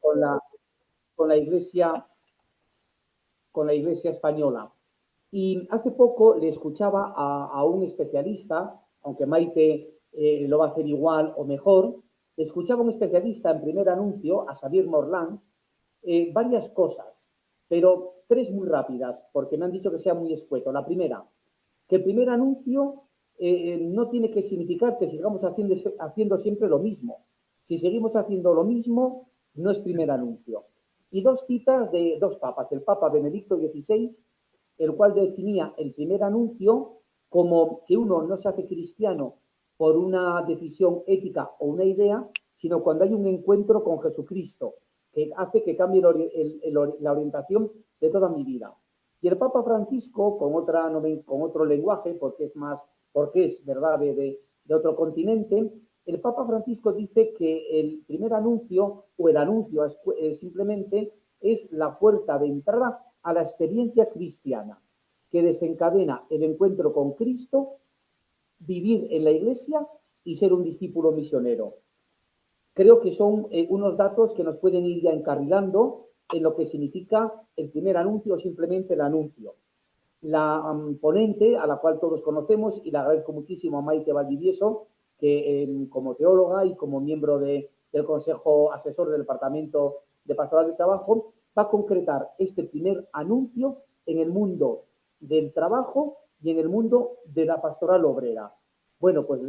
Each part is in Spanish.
con la, con la Iglesia, con la Iglesia española. Y hace poco le escuchaba a un especialista, aunque Maite lo va a hacer igual o mejor, le escuchaba a un especialista en primer anuncio, a Xavier Morlans, varias cosas, pero tres muy rápidas, porque me han dicho que sea muy escueto. La primera, que el primer anuncio no tiene que significar que sigamos haciendo siempre lo mismo. Si seguimos haciendo lo mismo, no es primer anuncio. Y dos citas de dos papas, el Papa Benedicto XVI, el cual definía el primer anuncio como que uno no se hace cristiano por una decisión ética o una idea, sino cuando hay un encuentro con Jesucristo, que hace que cambie la orientación de toda mi vida. Y el Papa Francisco, con otro lenguaje, porque es verdad de otro continente, el Papa Francisco dice que el primer anuncio o el anuncio simplemente es la puerta de entrada a la experiencia cristiana, que desencadena el encuentro con Cristo, vivir en la iglesia y ser un discípulo misionero. Creo que son unos datos que nos pueden ir ya encarrilando en lo que significa el primer anuncio o simplemente el anuncio. La ponente, a la cual todos conocemos, y le agradezco muchísimo a Maite Valdivieso, que como teóloga y como miembro del Consejo Asesor del Departamento de Pastoral de Trabajo, va a concretar este primer anuncio en el mundo del trabajo y en el mundo de la pastoral obrera. Bueno, pues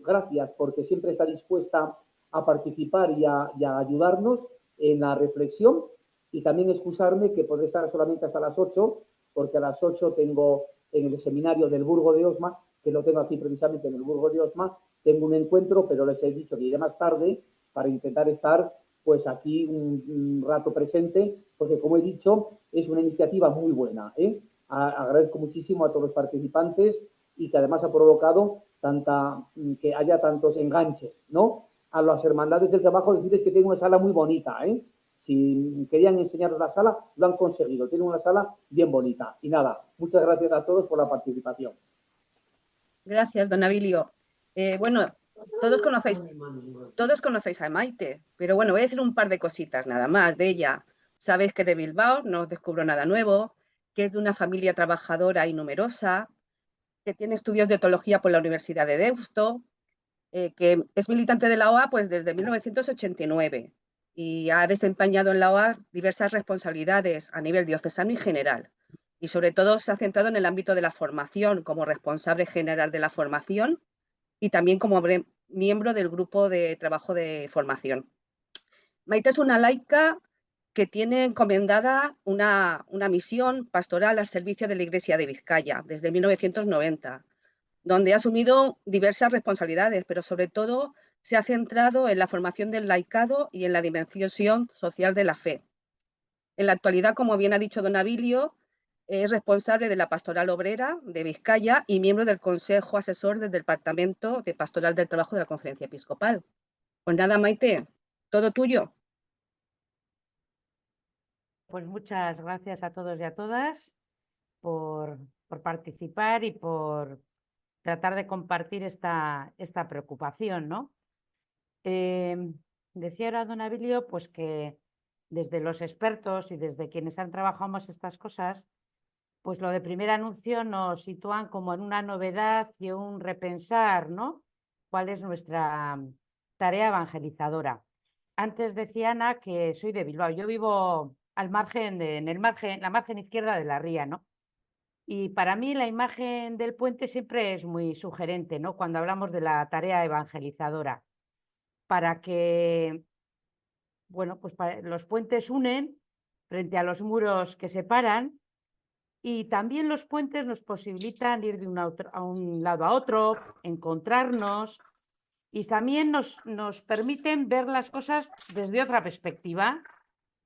gracias porque siempre está dispuesta a participar y a ayudarnos en la reflexión, y también excusarme que podré estar solamente hasta las 8, porque a las 8 tengo en el seminario del Burgo de Osma, que lo tengo aquí precisamente en el Burgo de Osma, tengo un encuentro, pero les he dicho que iré más tarde para intentar estar pues aquí un rato presente, porque como he dicho, es una iniciativa muy buena. Agradezco muchísimo a todos los participantes y que además ha provocado que haya tantos enganches, ¿no? A las hermandades del trabajo decirles que tengo una sala muy bonita, Si querían enseñaros la sala, lo han conseguido. Tienen una sala bien bonita. Y nada, muchas gracias a todos por la participación. Gracias, don Abilio. Bueno, todos conocéis a Maite, pero bueno, voy a decir un par de cositas nada más de ella. Sabéis que de Bilbao no os descubro nada nuevo, que es de una familia trabajadora y numerosa, que tiene estudios de teología por la Universidad de Deusto, que es militante de la OA pues desde 1989 y ha desempeñado en la OA diversas responsabilidades a nivel diocesano y general. Y sobre todo se ha centrado en el ámbito de la formación como responsable general de la formación y también como miembro del grupo de trabajo de formación. Maite es una laica que tiene encomendada una misión pastoral al servicio de la Iglesia de Vizcaya desde 1990, donde ha asumido diversas responsabilidades, pero sobre todo se ha centrado en la formación del laicado y en la dimensión social de la fe. En la actualidad, como bien ha dicho don Abilio, es responsable de la Pastoral Obrera de Vizcaya y miembro del Consejo Asesor del Departamento de Pastoral del Trabajo de la Conferencia Episcopal. Pues nada, Maite, todo tuyo. Pues muchas gracias a todos y a todas por participar y por tratar de compartir esta preocupación, ¿no? Decía ahora don Abilio pues que desde los expertos y desde quienes han trabajado más estas cosas, pues lo de primer anuncio nos sitúan como en una novedad y un repensar, ¿no? ¿Cuál es nuestra tarea evangelizadora? Antes decía Ana que soy de Bilbao. Yo vivo al margen, la margen izquierda de la ría, ¿no? Y para mí la imagen del puente siempre es muy sugerente, ¿no? Cuando hablamos de la tarea evangelizadora, para que, bueno, pues los puentes unen frente a los muros que separan, y también los puentes nos posibilitan ir de a un lado a otro, encontrarnos, y también nos permiten ver las cosas desde otra perspectiva.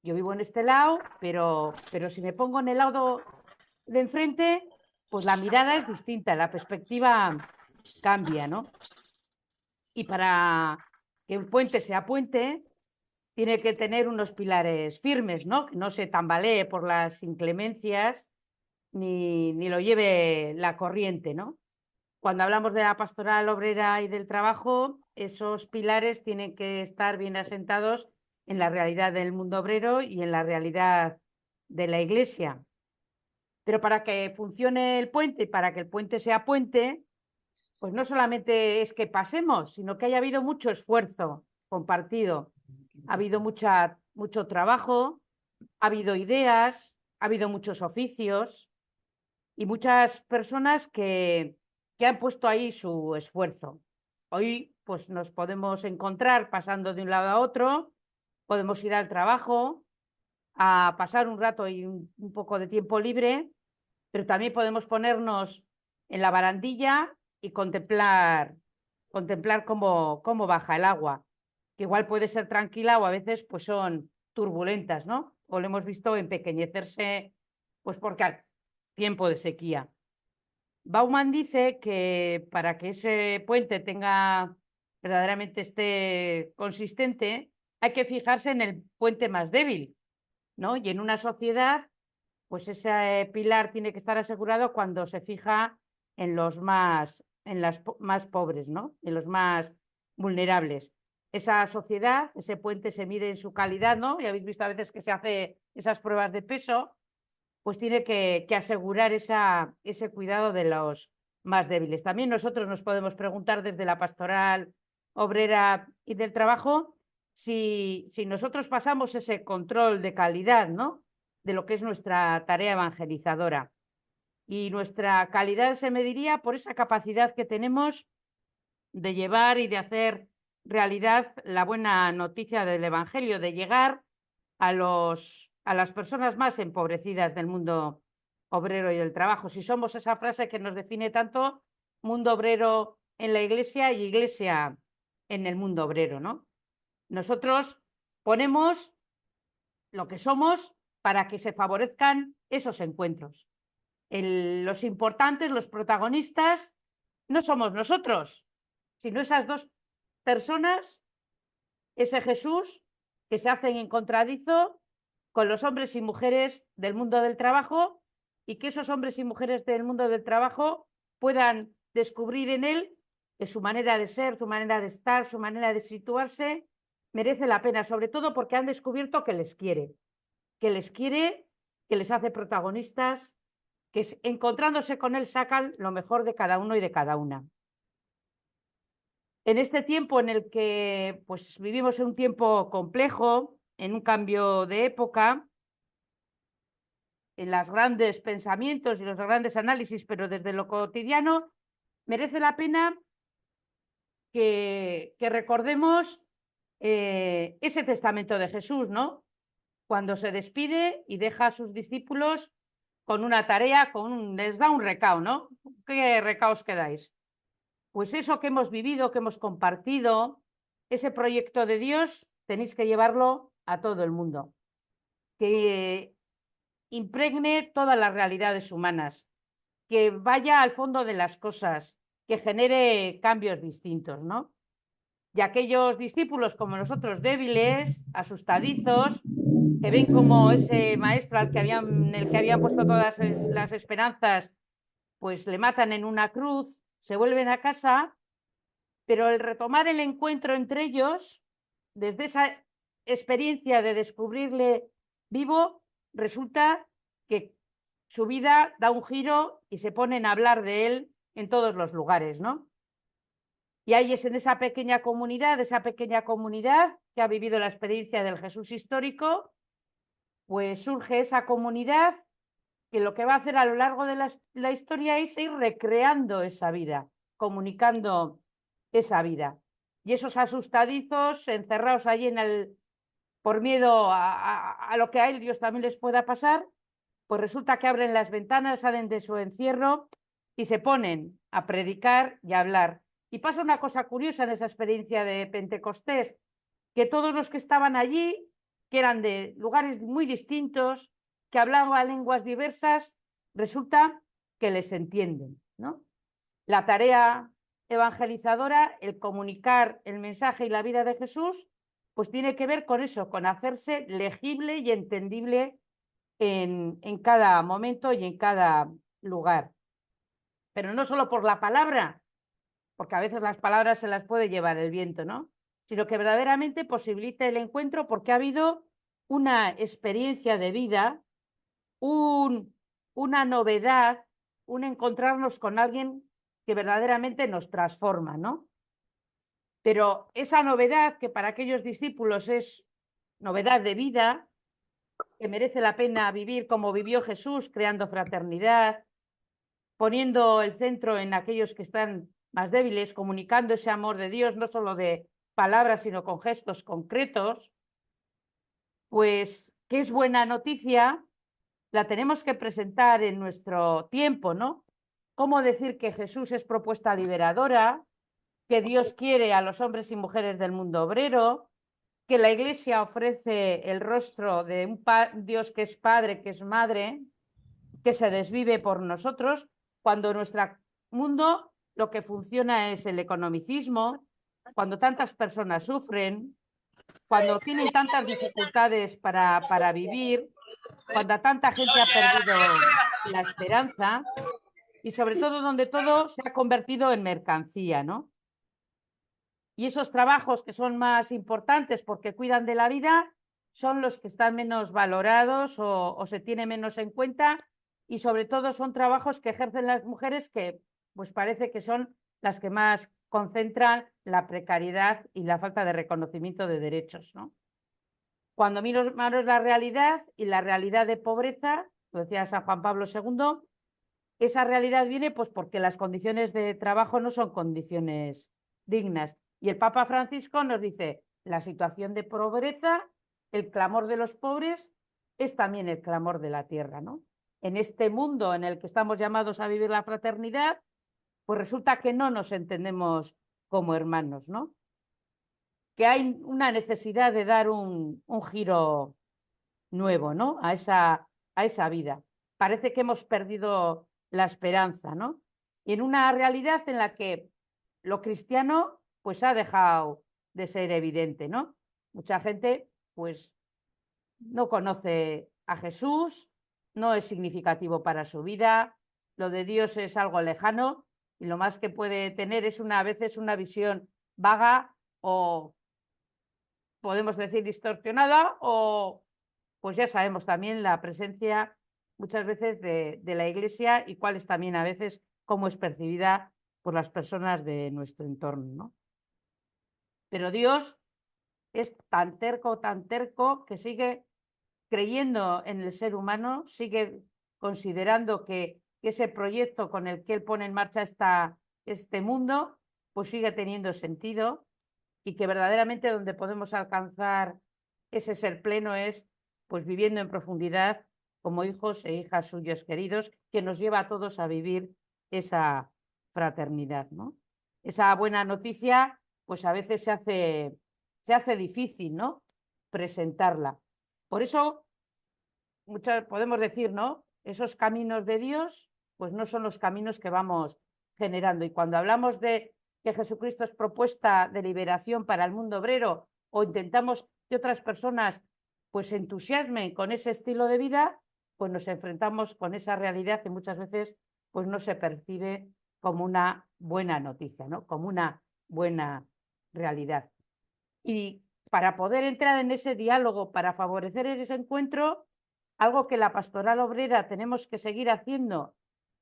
Yo vivo en este lado, pero si me pongo en el lado de enfrente, pues la mirada es distinta, la perspectiva cambia, ¿no? Y para que un puente sea puente, tiene que tener unos pilares firmes, ¿no? Que no se tambalee por las inclemencias ni lo lleve la corriente, ¿no? Cuando hablamos de la pastoral obrera y del trabajo, esos pilares tienen que estar bien asentados en la realidad del mundo obrero y en la realidad de la Iglesia. Pero para que funcione el puente y para que el puente sea puente, pues no solamente es que pasemos, sino que haya habido mucho esfuerzo compartido. Ha habido mucho trabajo, ha habido ideas, ha habido muchos oficios y muchas personas que han puesto ahí su esfuerzo. Hoy pues nos podemos encontrar pasando de un lado a otro, podemos ir al trabajo a pasar un rato y un poco de tiempo libre, pero también podemos ponernos en la barandilla y contemplar cómo baja el agua, que igual puede ser tranquila o a veces pues son turbulentas, ¿no? O lo hemos visto empequeñecerse pues porque hay tiempo de sequía. Bauman dice que para que ese puente verdaderamente esté consistente, hay que fijarse en el puente más débil, ¿no? Y en una sociedad, pues ese pilar tiene que estar asegurado cuando se fija en los más pobres, ¿no? En los más vulnerables. Esa sociedad, ese puente se mide en su calidad, ¿no? Y habéis visto a veces que se hace esas pruebas de peso, pues tiene que asegurar ese cuidado de los más débiles. También nosotros nos podemos preguntar desde la pastoral obrera y del trabajo si nosotros pasamos ese control de calidad, ¿no? De lo que es nuestra tarea evangelizadora. Y nuestra calidad se mediría por esa capacidad que tenemos de llevar y de hacer realidad la buena noticia del Evangelio, de llegar a las personas más empobrecidas del mundo obrero y del trabajo. Si somos esa frase que nos define tanto, mundo obrero en la Iglesia y Iglesia en el mundo obrero, ¿no? Nosotros ponemos lo que somos para que se favorezcan esos encuentros. Los importantes, los protagonistas, no somos nosotros, sino esas dos personas, ese Jesús que se hacen encontradizo con los hombres y mujeres del mundo del trabajo y que esos hombres y mujeres del mundo del trabajo puedan descubrir en él que su manera de ser, su manera de estar, su manera de situarse merece la pena, sobre todo porque han descubierto que les quiere, que les hace protagonistas, que encontrándose con él sacan lo mejor de cada uno y de cada una. En este tiempo en el que pues, vivimos en un tiempo complejo, en un cambio de época, en los grandes pensamientos y los grandes análisis, pero desde lo cotidiano, merece la pena que recordemos ese testamento de Jesús, ¿no? Cuando se despide y deja a sus discípulos con una tarea, les da un recao, ¿no? ¿Qué recao os quedáis? Pues eso que hemos vivido, que hemos compartido, ese proyecto de Dios, tenéis que llevarlo a todo el mundo. Que impregne todas las realidades humanas, que vaya al fondo de las cosas, que genere cambios distintos, ¿no? Y aquellos discípulos como nosotros débiles, asustadizos, que ven como ese maestro en el que habían puesto todas las esperanzas, pues le matan en una cruz, se vuelven a casa, pero el retomar el encuentro entre ellos, desde esa experiencia de descubrirle vivo, resulta que su vida da un giro y se ponen a hablar de él en todos los lugares, ¿no? Y ahí es en esa pequeña comunidad que ha vivido la experiencia del Jesús histórico, pues surge esa comunidad que lo que va a hacer a lo largo de la historia es ir recreando esa vida, comunicando esa vida. Y esos asustadizos, encerrados allí por miedo a lo que a ellos también les pueda pasar, pues resulta que abren las ventanas, salen de su encierro y se ponen a predicar y a hablar. Y pasa una cosa curiosa en esa experiencia de Pentecostés, que todos los que estaban allí, que eran de lugares muy distintos, que hablaban lenguas diversas, resulta que les entienden, ¿no? La tarea evangelizadora, el comunicar el mensaje y la vida de Jesús, pues tiene que ver con eso, con hacerse legible y entendible en cada momento y en cada lugar. Pero no solo por la palabra, porque a veces las palabras se las puede llevar el viento, ¿no? sino que verdaderamente posibilite el encuentro porque ha habido una experiencia de vida, una novedad, un encontrarnos con alguien que verdaderamente nos transforma, ¿no? Pero esa novedad, que para aquellos discípulos es novedad de vida, que merece la pena vivir como vivió Jesús, creando fraternidad, poniendo el centro en aquellos que están más débiles, comunicando ese amor de Dios, no solo de palabras, sino con gestos concretos, pues que es buena noticia, la tenemos que presentar en nuestro tiempo, ¿no? ¿Cómo decir que Jesús es propuesta liberadora, que Dios quiere a los hombres y mujeres del mundo obrero, que la Iglesia ofrece el rostro de un Dios que es Padre, que es Madre, que se desvive por nosotros, cuando en nuestro mundo lo que funciona es el economicismo, cuando tantas personas sufren, cuando tienen tantas dificultades para vivir, cuando tanta gente ha perdido la esperanza y sobre todo donde todo se ha convertido en mercancía, ¿no? Y esos trabajos que son más importantes porque cuidan de la vida son los que están menos valorados o se tiene menos en cuenta, y sobre todo son trabajos que ejercen las mujeres que pues parece que son las que más concentran la precariedad y la falta de reconocimiento de derechos, ¿no? Cuando miro la realidad y la realidad de pobreza, lo decía San Juan Pablo II, esa realidad viene pues porque las condiciones de trabajo no son condiciones dignas. Y el Papa Francisco nos dice, la situación de pobreza, el clamor de los pobres, es también el clamor de la tierra, ¿no? En este mundo en el que estamos llamados a vivir la fraternidad, pues resulta que no nos entendemos como hermanos, ¿no? Que hay una necesidad de dar un giro nuevo, ¿no? A esa vida. Parece que hemos perdido la esperanza, ¿no? Y en una realidad en la que lo cristiano pues ha dejado de ser evidente, ¿no? Mucha gente pues no conoce a Jesús, no es significativo para su vida, lo de Dios es algo lejano y lo más que puede tener es a veces una visión vaga o podemos decir distorsionada, o pues ya sabemos también la presencia muchas veces de la Iglesia y cuál es también a veces cómo es percibida por las personas de nuestro entorno, ¿no? Pero Dios es tan terco, que sigue creyendo en el ser humano, sigue considerando que ese proyecto con el que Él pone en marcha este mundo, pues sigue teniendo sentido, y que verdaderamente donde podemos alcanzar ese ser pleno es pues viviendo en profundidad como hijos e hijas suyos queridos, que nos lleva a todos a vivir esa fraternidad, ¿no? Esa buena noticia pues a veces se hace difícil, ¿no?, presentarla. Por eso podemos decir, ¿no?, esos caminos de Dios pues no son los caminos que vamos generando. Y cuando hablamos de que Jesucristo es propuesta de liberación para el mundo obrero, o intentamos que otras personas pues se entusiasmen con ese estilo de vida, pues nos enfrentamos con esa realidad que muchas veces pues no se percibe como una buena noticia, ¿no?, como una buena realidad. Y para poder entrar en ese diálogo, para favorecer ese encuentro, algo que la pastoral obrera tenemos que seguir haciendo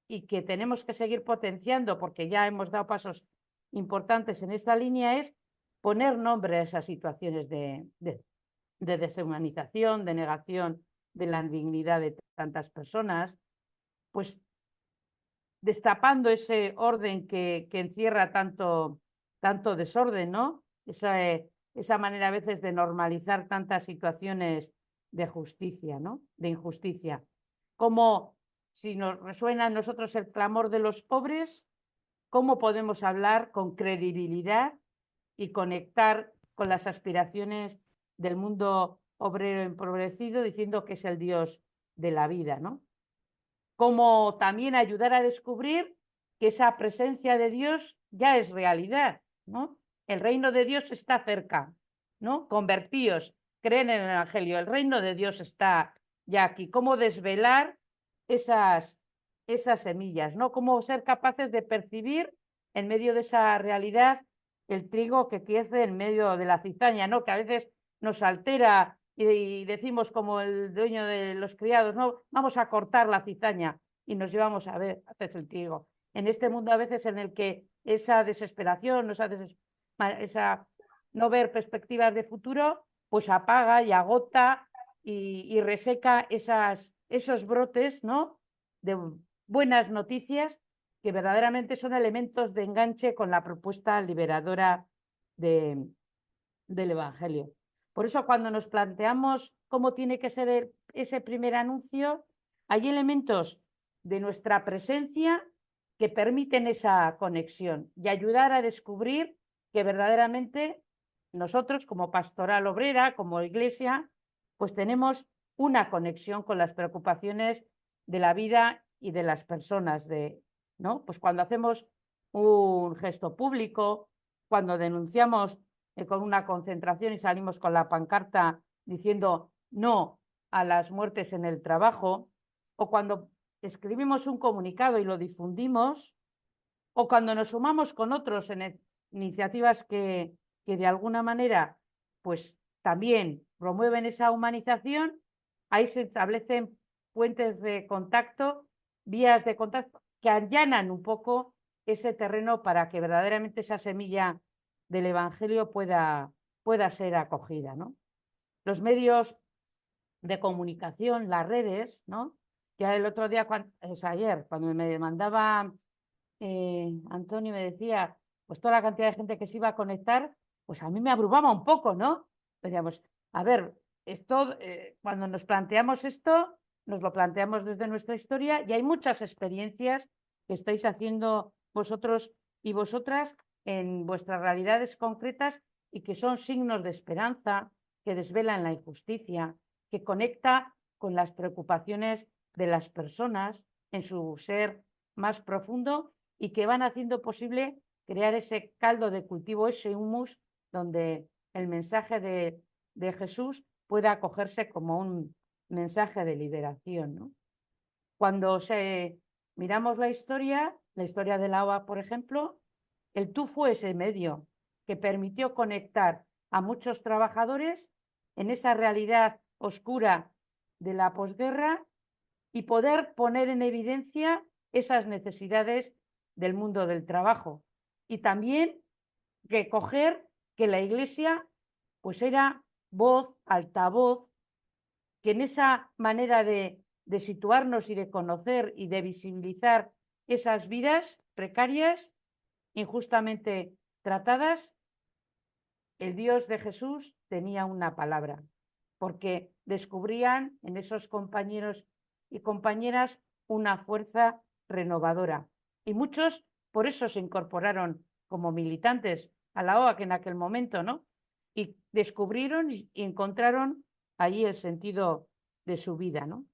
y que tenemos que seguir potenciando, porque ya hemos dado pasos importantes en esta línea, es poner nombre a esas situaciones de deshumanización, de negación de la dignidad de tantas personas, pues destapando ese orden que encierra tanto desorden, ¿no? Esa manera a veces de normalizar tantas situaciones de justicia, ¿no?, de injusticia. Como si nos resuena a nosotros el clamor de los pobres, ¿cómo podemos hablar con credibilidad y conectar con las aspiraciones del mundo obrero empobrecido diciendo que es el Dios de la vida, ¿no? Cómo también ayudar a descubrir que esa presencia de Dios ya es realidad, ¿no? El reino de Dios está cerca, ¿no? Convertíos, creen en el Evangelio, el reino de Dios está ya aquí. Cómo desvelar esas semillas, ¿no? Cómo ser capaces de percibir en medio de esa realidad el trigo que crece en medio de la cizaña, ¿no? Que a veces nos altera y decimos como el dueño de los criados, no, vamos a cortar la cizaña y nos llevamos a ver, haces el trigo. En este mundo a veces en el que esa desesperación, esa no ver perspectivas de futuro, pues apaga y agota y reseca esos brotes, ¿no? De buenas noticias que verdaderamente son elementos de enganche con la propuesta liberadora del Evangelio. Por eso cuando nos planteamos cómo tiene que ser ese primer anuncio, hay elementos de nuestra presencia que permiten esa conexión y ayudar a descubrir que verdaderamente nosotros como pastoral obrera, como iglesia, pues tenemos una conexión con las preocupaciones de la vida y de las personas, ¿no? Pues cuando hacemos un gesto público, cuando denunciamos con una concentración y salimos con la pancarta diciendo no a las muertes en el trabajo, o cuando escribimos un comunicado y lo difundimos, o cuando nos sumamos con otros en iniciativas que de alguna manera pues también promueven esa humanización, ahí se establecen puentes de contacto, vías de contacto que allanan un poco ese terreno para que verdaderamente esa semilla del Evangelio pueda ser acogida, ¿no? Los medios de comunicación, las redes, ¿no? Ya el otro día, ayer, cuando me mandaba Antonio, me decía, pues toda la cantidad de gente que se iba a conectar, pues a mí me abrumaba un poco, ¿no? Decíamos, a ver, esto, cuando nos planteamos esto, nos lo planteamos desde nuestra historia y hay muchas experiencias que estáis haciendo vosotros y vosotras en vuestras realidades concretas y que son signos de esperanza, que desvelan la injusticia, que conecta con las preocupaciones de las personas en su ser más profundo y que van haciendo posible crear ese caldo de cultivo, ese humus, donde el mensaje de Jesús pueda acogerse como un mensaje de liberación, ¿no? Cuando miramos la historia de la OA, por ejemplo, el tú fue ese medio que permitió conectar a muchos trabajadores en esa realidad oscura de la posguerra y poder poner en evidencia esas necesidades del mundo del trabajo. Y también recoger que la Iglesia pues era voz, altavoz, que en esa manera de situarnos y de conocer y de visibilizar esas vidas precarias, injustamente tratadas, el Dios de Jesús tenía una palabra, porque descubrían en esos compañeros y compañeras una fuerza renovadora. Y muchos por eso se incorporaron como militantes a la OA, que en aquel momento, ¿no? Y descubrieron y encontraron ahí el sentido de su vida, ¿no?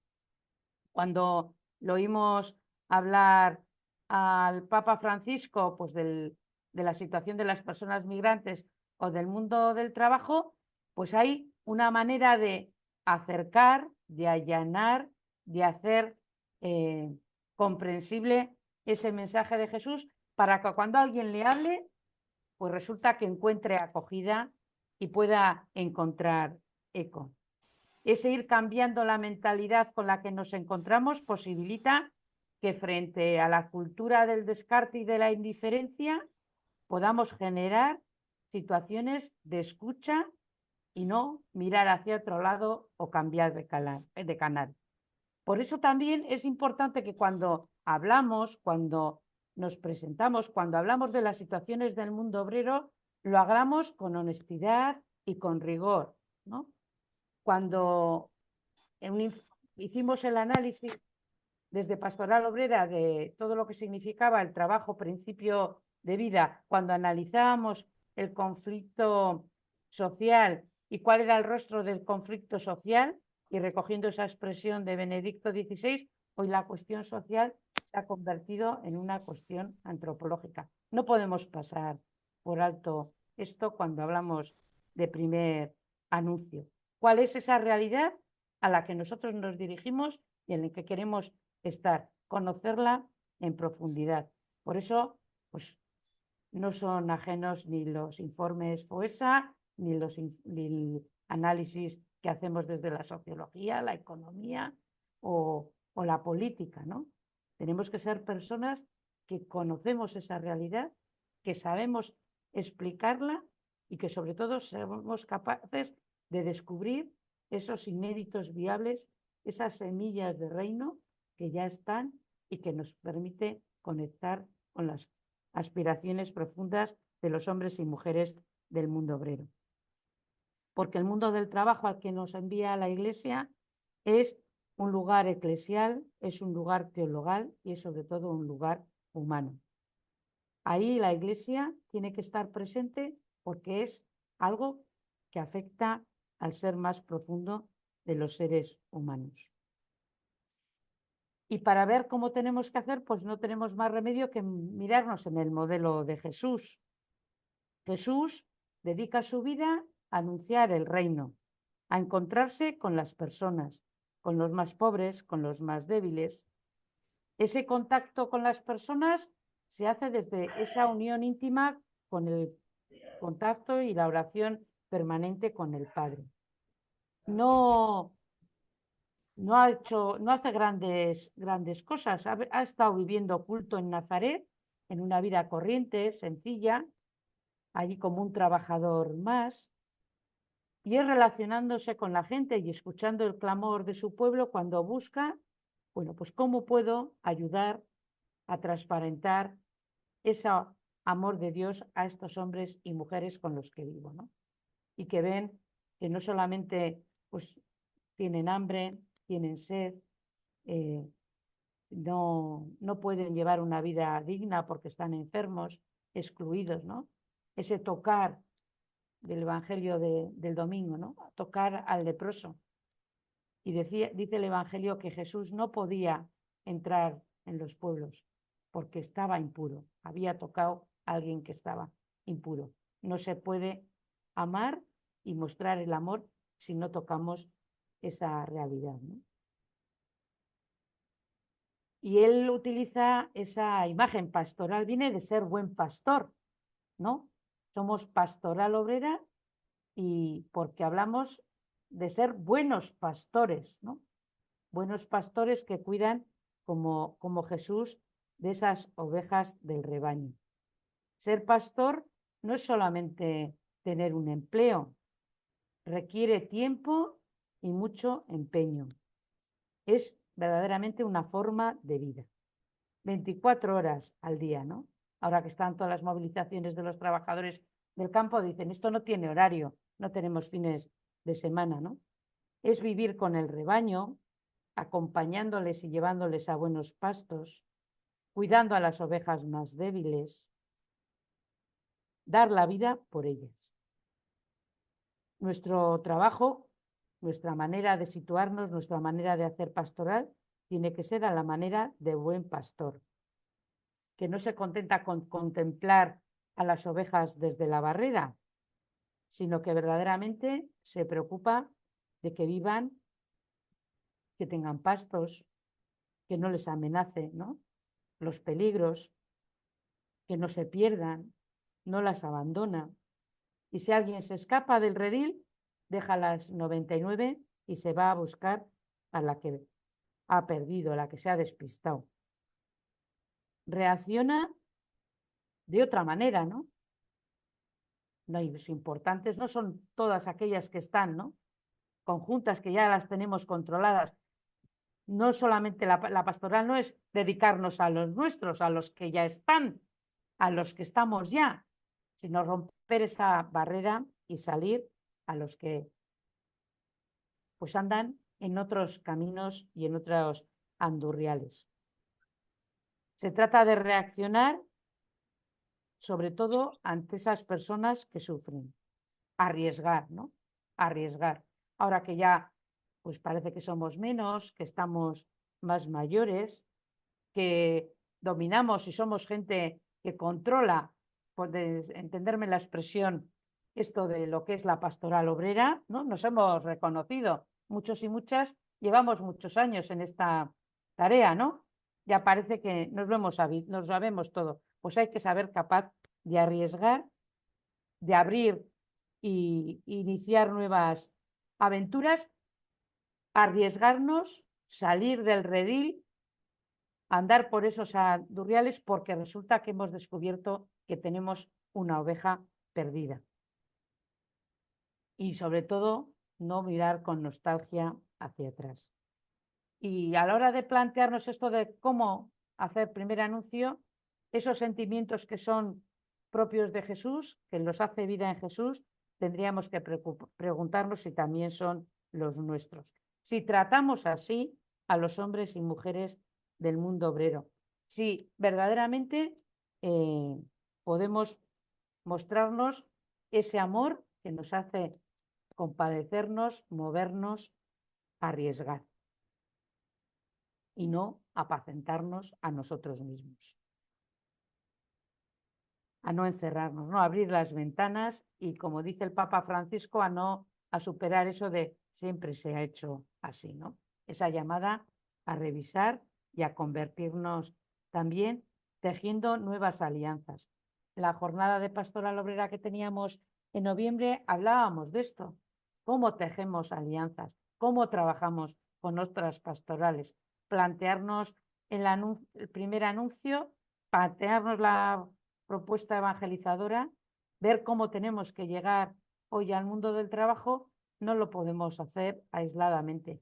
Cuando lo oímos hablar al Papa Francisco, pues de la situación de las personas migrantes o del mundo del trabajo, pues hay una manera de acercar, de allanar, de hacer comprensible ese mensaje de Jesús para que cuando alguien le hable, pues resulta que encuentre acogida y pueda encontrar eco. Ese ir cambiando la mentalidad con la que nos encontramos posibilita que frente a la cultura del descarte y de la indiferencia podamos generar situaciones de escucha y no mirar hacia otro lado o cambiar de canal. Por eso también es importante que cuando hablamos, cuando nos presentamos, cuando hablamos de las situaciones del mundo obrero, lo hagamos con honestidad y con rigor, ¿no? Cuando hicimos el análisis desde Pastoral Obrera de todo lo que significaba el trabajo, principio de vida, cuando analizábamos el conflicto social y cuál era el rostro del conflicto social, y recogiendo esa expresión de Benedicto XVI, hoy la cuestión social se ha convertido en una cuestión antropológica. No podemos pasar por alto esto cuando hablamos de primer anuncio. ¿Cuál es esa realidad a la que nosotros nos dirigimos y en la que queremos estar? Conocerla en profundidad. Por eso, pues, no son ajenos ni los informes FOESA, ni ni el análisis que hacemos desde la sociología, la economía o la política, ¿no? Tenemos que ser personas que conocemos esa realidad, que sabemos explicarla y que sobre todo somos capaces de descubrir esos inéditos viables, esas semillas de reino que ya están y que nos permite conectar con las aspiraciones profundas de los hombres y mujeres del mundo obrero. Porque el mundo del trabajo al que nos envía la Iglesia es un lugar eclesial, es un lugar teologal y es sobre todo un lugar humano. Ahí la Iglesia tiene que estar presente porque es algo que afecta al ser más profundo de los seres humanos. Y para ver cómo tenemos que hacer, pues no tenemos más remedio que mirarnos en el modelo de Jesús. Jesús dedica su vida a anunciar el reino, a encontrarse con las personas, con los más pobres, con los más débiles. Ese contacto con las personas se hace desde esa unión íntima con el contacto y la oración permanente con el Padre. No hace grandes cosas. Ha estado viviendo oculto en Nazaret, en una vida corriente, sencilla, allí como un trabajador más, y es relacionándose con la gente y escuchando el clamor de su pueblo cuando busca, bueno, pues cómo puedo ayudar a transparentar ese amor de Dios a estos hombres y mujeres con los que vivo, ¿no? Y que ven que no solamente pues tienen hambre, tienen sed, no pueden llevar una vida digna porque están enfermos, excluidos, ¿no? Ese tocar del Evangelio del domingo, ¿no? Tocar al leproso. Y dice el Evangelio que Jesús no podía entrar en los pueblos porque estaba impuro, había tocado a alguien que estaba impuro. No se puede amar y mostrar el amor si no tocamos esa realidad, ¿no? Y él utiliza esa imagen pastoral, viene de ser buen pastor, ¿no? Somos pastoral obrera y porque hablamos de ser buenos pastores, ¿no? Buenos pastores que cuidan como Jesús de esas ovejas del rebaño. Ser pastor no es solamente tener un empleo, requiere tiempo y mucho empeño. Es verdaderamente una forma de vida. 24 horas al día, ¿no? Ahora que están todas las movilizaciones de los trabajadores del campo, dicen, esto no tiene horario, no tenemos fines de semana, ¿no? Es vivir con el rebaño, acompañándoles y llevándoles a buenos pastos, cuidando a las ovejas más débiles, dar la vida por ellas. Nuestro trabajo, nuestra manera de situarnos, nuestra manera de hacer pastoral, tiene que ser a la manera de buen pastor, que no se contenta con contemplar a las ovejas desde la barrera, sino que verdaderamente se preocupa de que vivan, que tengan pastos, que no les amenace, ¿no? Los peligros, que no se pierdan, no las abandona. Y si alguien se escapa del redil, deja las 99 y se va a buscar a la que ha perdido, a la que se ha despistado. Reacciona de otra manera, ¿no? No, y los importantes no son todas aquellas que están, ¿no? Conjuntas, que ya las tenemos controladas. No solamente la pastoral no es dedicarnos a los nuestros, a los que ya están, a los que estamos ya, sino romper esa barrera y salir a los que pues andan en otros caminos y en otros andurriales. Se trata de reaccionar sobre todo ante esas personas que sufren. Arriesgar, ¿no? Arriesgar. Ahora que ya pues parece que somos menos, que estamos más mayores, que dominamos y somos gente que controla, por entenderme la expresión, esto de lo que es la pastoral obrera, ¿no? Nos hemos reconocido, muchos y muchas, llevamos muchos años en esta tarea, ¿no? Ya parece que nos lo sabemos todo. Pues hay que saber capaz de arriesgar, de abrir e iniciar nuevas aventuras, arriesgarnos, salir del redil, andar por esos andurriales, porque resulta que hemos descubierto que tenemos una oveja perdida. Y sobre todo, no mirar con nostalgia hacia atrás. Y a la hora de plantearnos esto de cómo hacer primer anuncio, esos sentimientos que son propios de Jesús, que los hace vida en Jesús, tendríamos que preguntarnos si también son los nuestros. Si tratamos así a los hombres y mujeres del mundo obrero, si verdaderamente podemos mostrarnos ese amor que nos hace compadecernos, movernos, arriesgar y no apacentarnos a nosotros mismos, a no encerrarnos, ¿no? A abrir las ventanas y, como dice el Papa Francisco, a superar eso de siempre se ha hecho así, ¿no? Esa llamada a revisar y a convertirnos también tejiendo nuevas alianzas. En la jornada de pastoral obrera que teníamos en noviembre hablábamos de esto, cómo tejemos alianzas, cómo trabajamos con otras pastorales, plantearnos el primer anuncio, plantearnos la propuesta evangelizadora, ver cómo tenemos que llegar hoy al mundo del trabajo, no lo podemos hacer aisladamente.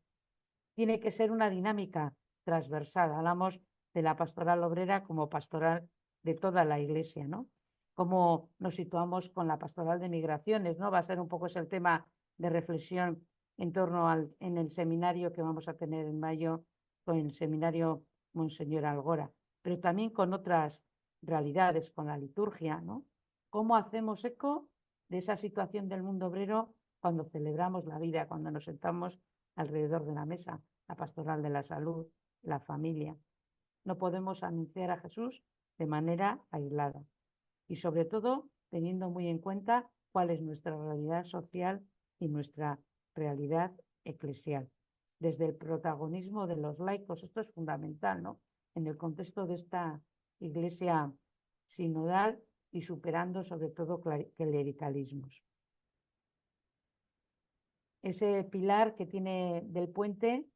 Tiene que ser una dinámica transversal. Hablamos de la pastoral obrera como pastoral de toda la Iglesia, ¿no? Cómo nos situamos con la pastoral de migraciones, ¿no? Va a ser un poco ese el tema de reflexión en torno en el seminario que vamos a tener en mayo, con el seminario Monseñor Algora, pero también con otras realidades, con la liturgia, ¿no? ¿Cómo hacemos eco de esa situación del mundo obrero cuando celebramos la vida, cuando nos sentamos alrededor de la mesa, la pastoral de la salud, la familia? No podemos anunciar a Jesús de manera aislada y sobre todo teniendo muy en cuenta cuál es nuestra realidad social y nuestra realidad eclesial. Desde el protagonismo de los laicos, esto es fundamental, ¿no? En el contexto de esta Iglesia sinodal y superando sobre todo clericalismos. Ese pilar que tiene del puente,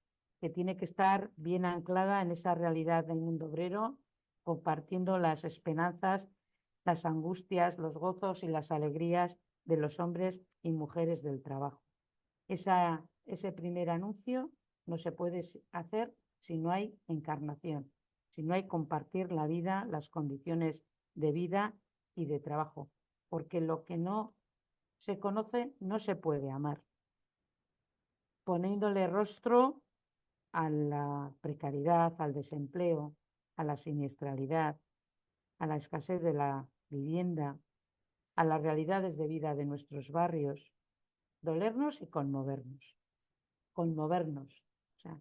que tiene que estar bien anclada en esa realidad del mundo obrero, compartiendo las esperanzas, las angustias, los gozos y las alegrías de los hombres y mujeres del trabajo. Ese primer anuncio no se puede hacer si no hay encarnación, si no hay compartir la vida, las condiciones de vida y de trabajo, porque lo que no se conoce no se puede amar. Poniéndole rostro a la precariedad, al desempleo, a la siniestralidad, a la escasez de la vivienda, a las realidades de vida de nuestros barrios, dolernos y conmovernos. Conmovernos, o sea,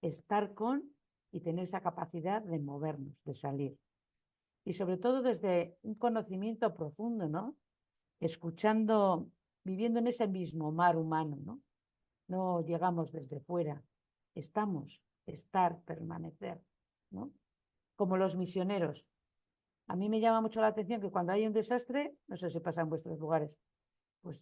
estar con y tener esa capacidad de movernos, de salir. Y sobre todo desde un conocimiento profundo, ¿no? Escuchando, viviendo en ese mismo mar humano, ¿no? No llegamos desde fuera, estamos, estar, permanecer, ¿no? Como los misioneros. A mí me llama mucho la atención que cuando hay un desastre, no sé si pasa en vuestros lugares, pues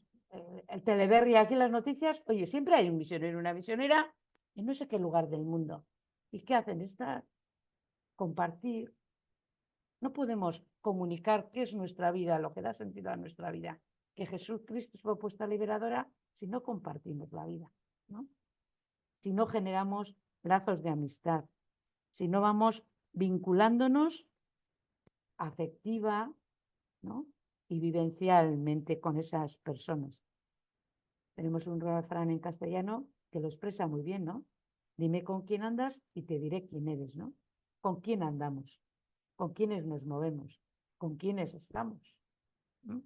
el telever y aquí las noticias, oye, siempre hay un misionero, una misionera, en no sé qué lugar del mundo. ¿Y qué hacen? Estar, compartir. No podemos comunicar qué es nuestra vida, lo que da sentido a nuestra vida, que Jesucristo es propuesta liberadora, si no compartimos la vida, ¿no? Si no generamos lazos de amistad, si no vamos vinculándonos afectiva, ¿no? Y vivencialmente con esas personas. Tenemos un refrán en castellano que lo expresa muy bien, ¿no? Dime con quién andas y te diré quién eres, ¿no? ¿Con quién andamos? ¿Con quiénes nos movemos? ¿Con quiénes estamos? ¿No?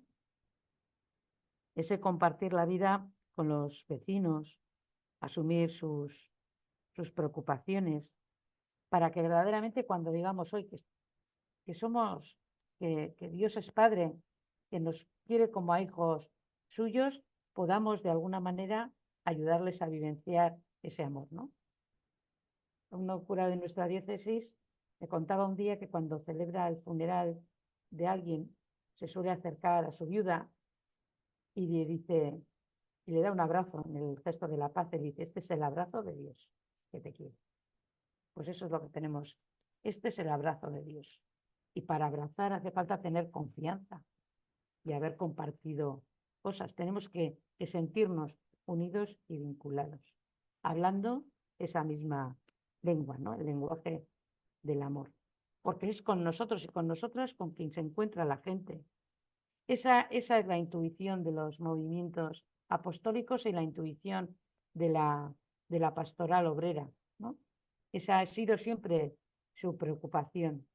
Ese compartir la vida con los vecinos, asumir sus preocupaciones, para que verdaderamente cuando digamos hoy que somos, que Dios es Padre, que nos quiere como a hijos suyos, podamos de alguna manera ayudarles a vivenciar ese amor, ¿no? Un cura de nuestra diócesis me contaba un día que cuando celebra el funeral de alguien se suele acercar a su viuda y le dice, y le da un abrazo en el gesto de la paz, y dice, este es el abrazo de Dios que te quiere. Pues eso es lo que tenemos. Este es el abrazo de Dios. Y para abrazar hace falta tener confianza y haber compartido cosas. Tenemos que sentirnos unidos y vinculados, hablando esa misma lengua, ¿no? El lenguaje del amor. Porque es con nosotros y con nosotras con quien se encuentra la gente. Esa es la intuición de los movimientos apostólicos y la intuición de la pastoral obrera, ¿no? Esa ha sido siempre su preocupación,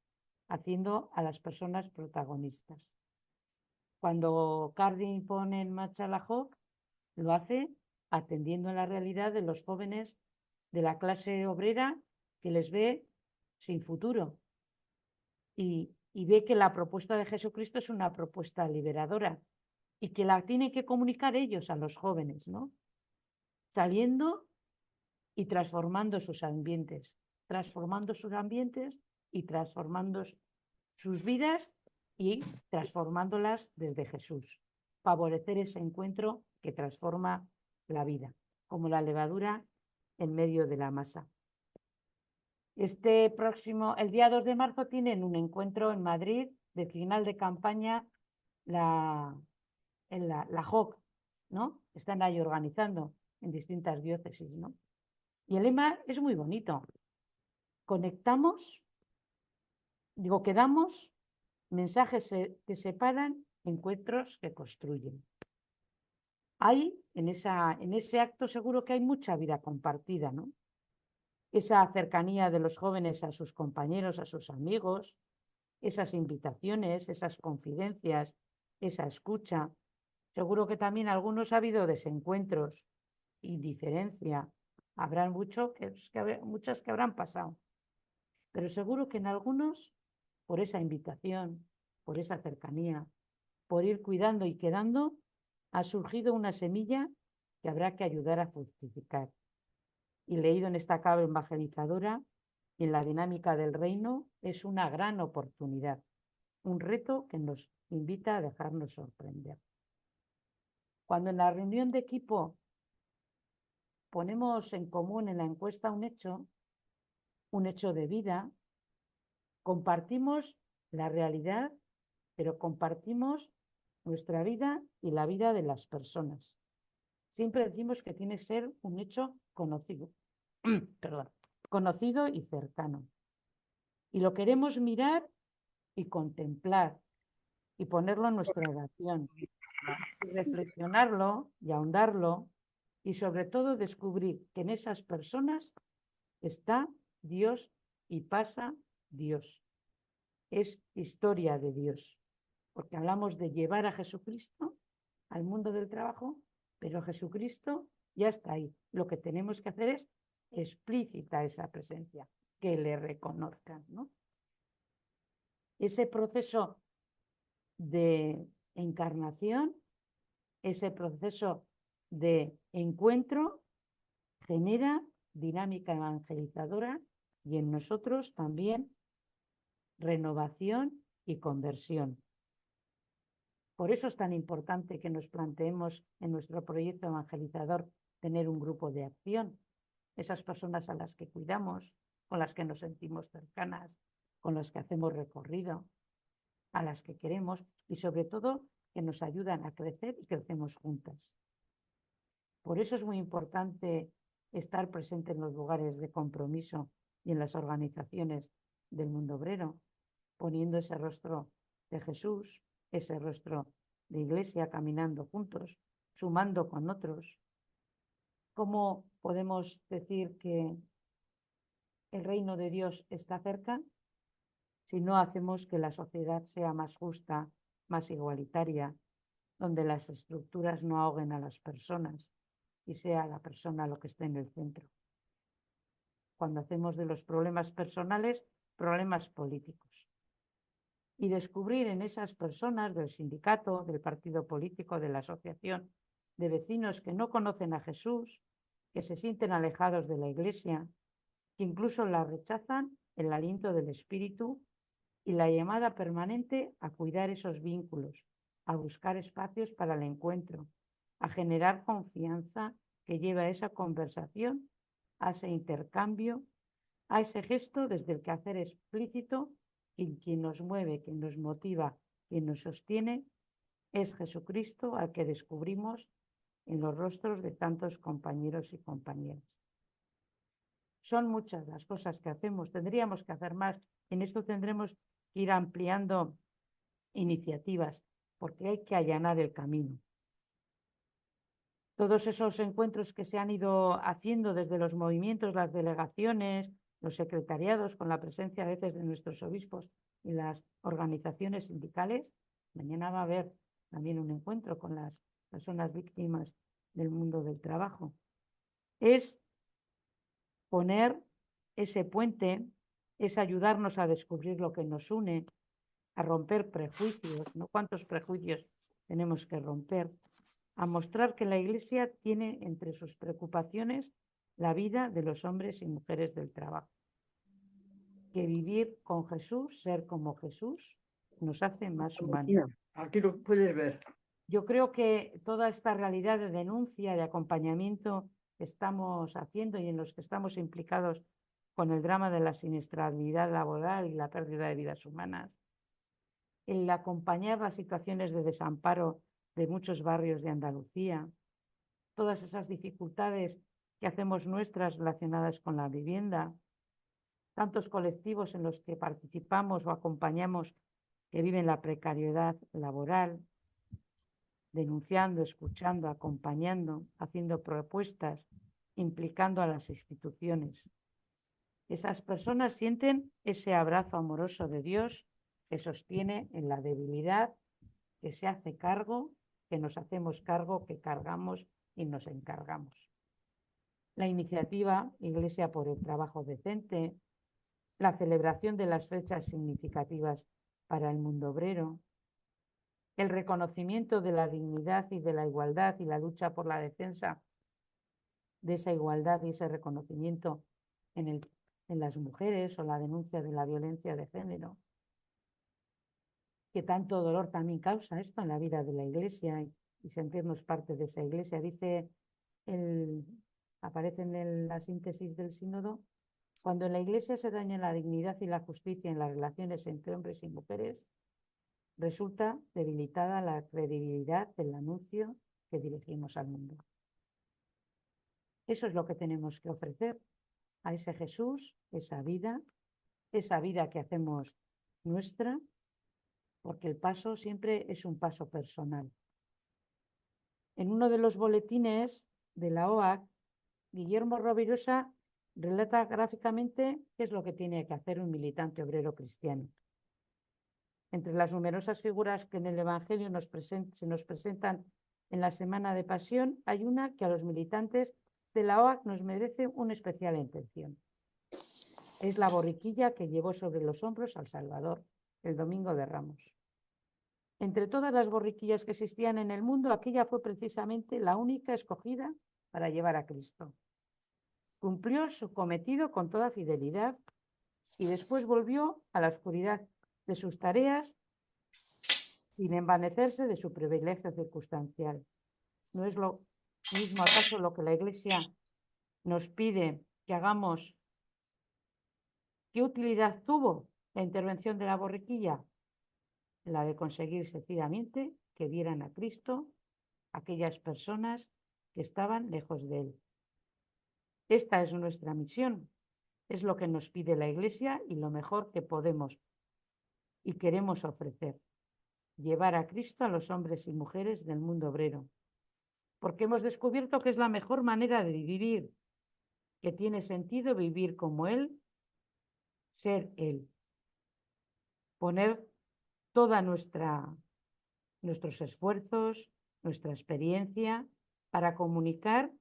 haciendo a las personas protagonistas. Cuando Cardin pone en marcha la JOC, lo hace atendiendo a la realidad de los jóvenes de la clase obrera que les ve sin futuro y ve que la propuesta de Jesucristo es una propuesta liberadora y que la tienen que comunicar ellos a los jóvenes, ¿no? Saliendo y transformando sus ambientes y transformando sus vidas y transformándolas desde Jesús. Favorecer ese encuentro que transforma la vida, como la levadura en medio de la masa. El día 2 de marzo, tienen un encuentro en Madrid de final de campaña, la JOC, ¿no? Están ahí organizando en distintas diócesis, ¿no? Y el lema es muy bonito. Quedamos mensajes que separan, encuentros que construyen. En ese acto seguro que hay mucha vida compartida, ¿no? Esa cercanía de los jóvenes a sus compañeros, a sus amigos, esas invitaciones, esas confidencias, esa escucha. Seguro que también algunos ha habido desencuentros, indiferencia. Habrán muchas que habrán pasado. Pero seguro que en algunos, por esa invitación, por esa cercanía, por ir cuidando y quedando, ha surgido una semilla que habrá que ayudar a fructificar. Y leído en esta clave evangelizadora, en la dinámica del reino, es una gran oportunidad, un reto que nos invita a dejarnos sorprender. Cuando en la reunión de equipo ponemos en común en la encuesta un hecho de vida, compartimos la realidad, pero compartimos nuestra vida y la vida de las personas. Siempre decimos que tiene que ser un hecho conocido, conocido y cercano. Y lo queremos mirar y contemplar y ponerlo en nuestra oración, y reflexionarlo y ahondarlo y sobre todo descubrir que en esas personas está Dios y pasa Dios. Es historia de Dios, porque hablamos de llevar a Jesucristo al mundo del trabajo, pero Jesucristo ya está ahí. Lo que tenemos que hacer es explícita esa presencia, que le reconozcan, ¿no? Ese proceso de encarnación, ese proceso de encuentro, genera dinámica evangelizadora y en nosotros también renovación y conversión. Por eso es tan importante que nos planteemos en nuestro proyecto evangelizador tener un grupo de acción, esas personas a las que cuidamos, con las que nos sentimos cercanas, con las que hacemos recorrido, a las que queremos y sobre todo que nos ayudan a crecer y crecemos juntas. Por eso es muy importante estar presente en los lugares de compromiso y en las organizaciones del mundo obrero, poniendo ese rostro de Jesús, ese rostro de Iglesia, caminando juntos, sumando con otros. ¿Cómo podemos decir que el reino de Dios está cerca si no hacemos que la sociedad sea más justa, más igualitaria, donde las estructuras no ahoguen a las personas y sea la persona lo que esté en el centro? Cuando hacemos de los problemas personales problemas políticos. Y descubrir en esas personas del sindicato, del partido político, de la asociación, de vecinos que no conocen a Jesús, que se sienten alejados de la Iglesia, que incluso la rechazan, el aliento del Espíritu y la llamada permanente a cuidar esos vínculos, a buscar espacios para el encuentro, a generar confianza que lleva a esa conversación, a ese intercambio, a ese gesto desde el quehacer explícito, y quien nos mueve, quien nos motiva, quien nos sostiene, es Jesucristo, al que descubrimos en los rostros de tantos compañeros y compañeras. Son muchas las cosas que hacemos, tendríamos que hacer más. En esto tendremos que ir ampliando iniciativas, porque hay que allanar el camino. Todos esos encuentros que se han ido haciendo desde los movimientos, las delegaciones, los secretariados, con la presencia a veces de nuestros obispos y las organizaciones sindicales. Mañana va a haber también un encuentro con las personas víctimas del mundo del trabajo. Es poner ese puente, es ayudarnos a descubrir lo que nos une, a romper prejuicios, ¿no? ¿Cuántos prejuicios tenemos que romper? A mostrar que la Iglesia tiene entre sus preocupaciones la vida de los hombres y mujeres del trabajo. Que vivir con Jesús, ser como Jesús, nos hace más humanos. Aquí lo puedes ver. Yo creo que toda esta realidad de denuncia, de acompañamiento que estamos haciendo y en los que estamos implicados con el drama de la siniestralidad laboral y la pérdida de vidas humanas, el acompañar las situaciones de desamparo de muchos barrios de Andalucía, todas esas dificultades que hacemos nuestras relacionadas con la vivienda, tantos colectivos en los que participamos o acompañamos que viven la precariedad laboral, denunciando, escuchando, acompañando, haciendo propuestas, implicando a las instituciones. Esas personas sienten ese abrazo amoroso de Dios que sostiene en la debilidad, que se hace cargo, que nos hacemos cargo, que cargamos y nos encargamos. La iniciativa Iglesia por el Trabajo Decente, la celebración de las fechas significativas para el mundo obrero, el reconocimiento de la dignidad y de la igualdad y la lucha por la defensa de esa igualdad y ese reconocimiento en las mujeres, o la denuncia de la violencia de género, que tanto dolor también causa esto en la vida de la Iglesia y sentirnos parte de esa Iglesia. Aparece en la síntesis del sínodo: cuando en la Iglesia se daña la dignidad y la justicia en las relaciones entre hombres y mujeres, resulta debilitada la credibilidad del anuncio que dirigimos al mundo. Eso es lo que tenemos que ofrecer a ese Jesús, esa vida que hacemos nuestra, porque el paso siempre es un paso personal. En uno de los boletines de la OAC, Guillermo Rovirosa relata gráficamente qué es lo que tiene que hacer un militante obrero cristiano. Entre las numerosas figuras que en el Evangelio se nos presentan en la Semana de Pasión, hay una que a los militantes de la OAC nos merece una especial atención. Es la borriquilla que llevó sobre los hombros al Salvador el Domingo de Ramos. Entre todas las borriquillas que existían en el mundo, aquella fue precisamente la única escogida para llevar a Cristo. Cumplió su cometido con toda fidelidad y después volvió a la oscuridad de sus tareas sin envanecerse de su privilegio circunstancial. ¿No es lo mismo acaso lo que la Iglesia nos pide que hagamos? ¿Qué utilidad tuvo la intervención de la borriquilla? La de conseguir sencillamente que vieran a Cristo aquellas personas que estaban lejos de Él. Esta es nuestra misión, es lo que nos pide la Iglesia y lo mejor que podemos y queremos ofrecer: llevar a Cristo a los hombres y mujeres del mundo obrero, porque hemos descubierto que es la mejor manera de vivir, que tiene sentido vivir como Él, ser Él, poner toda nuestros esfuerzos, nuestra experiencia para comunicar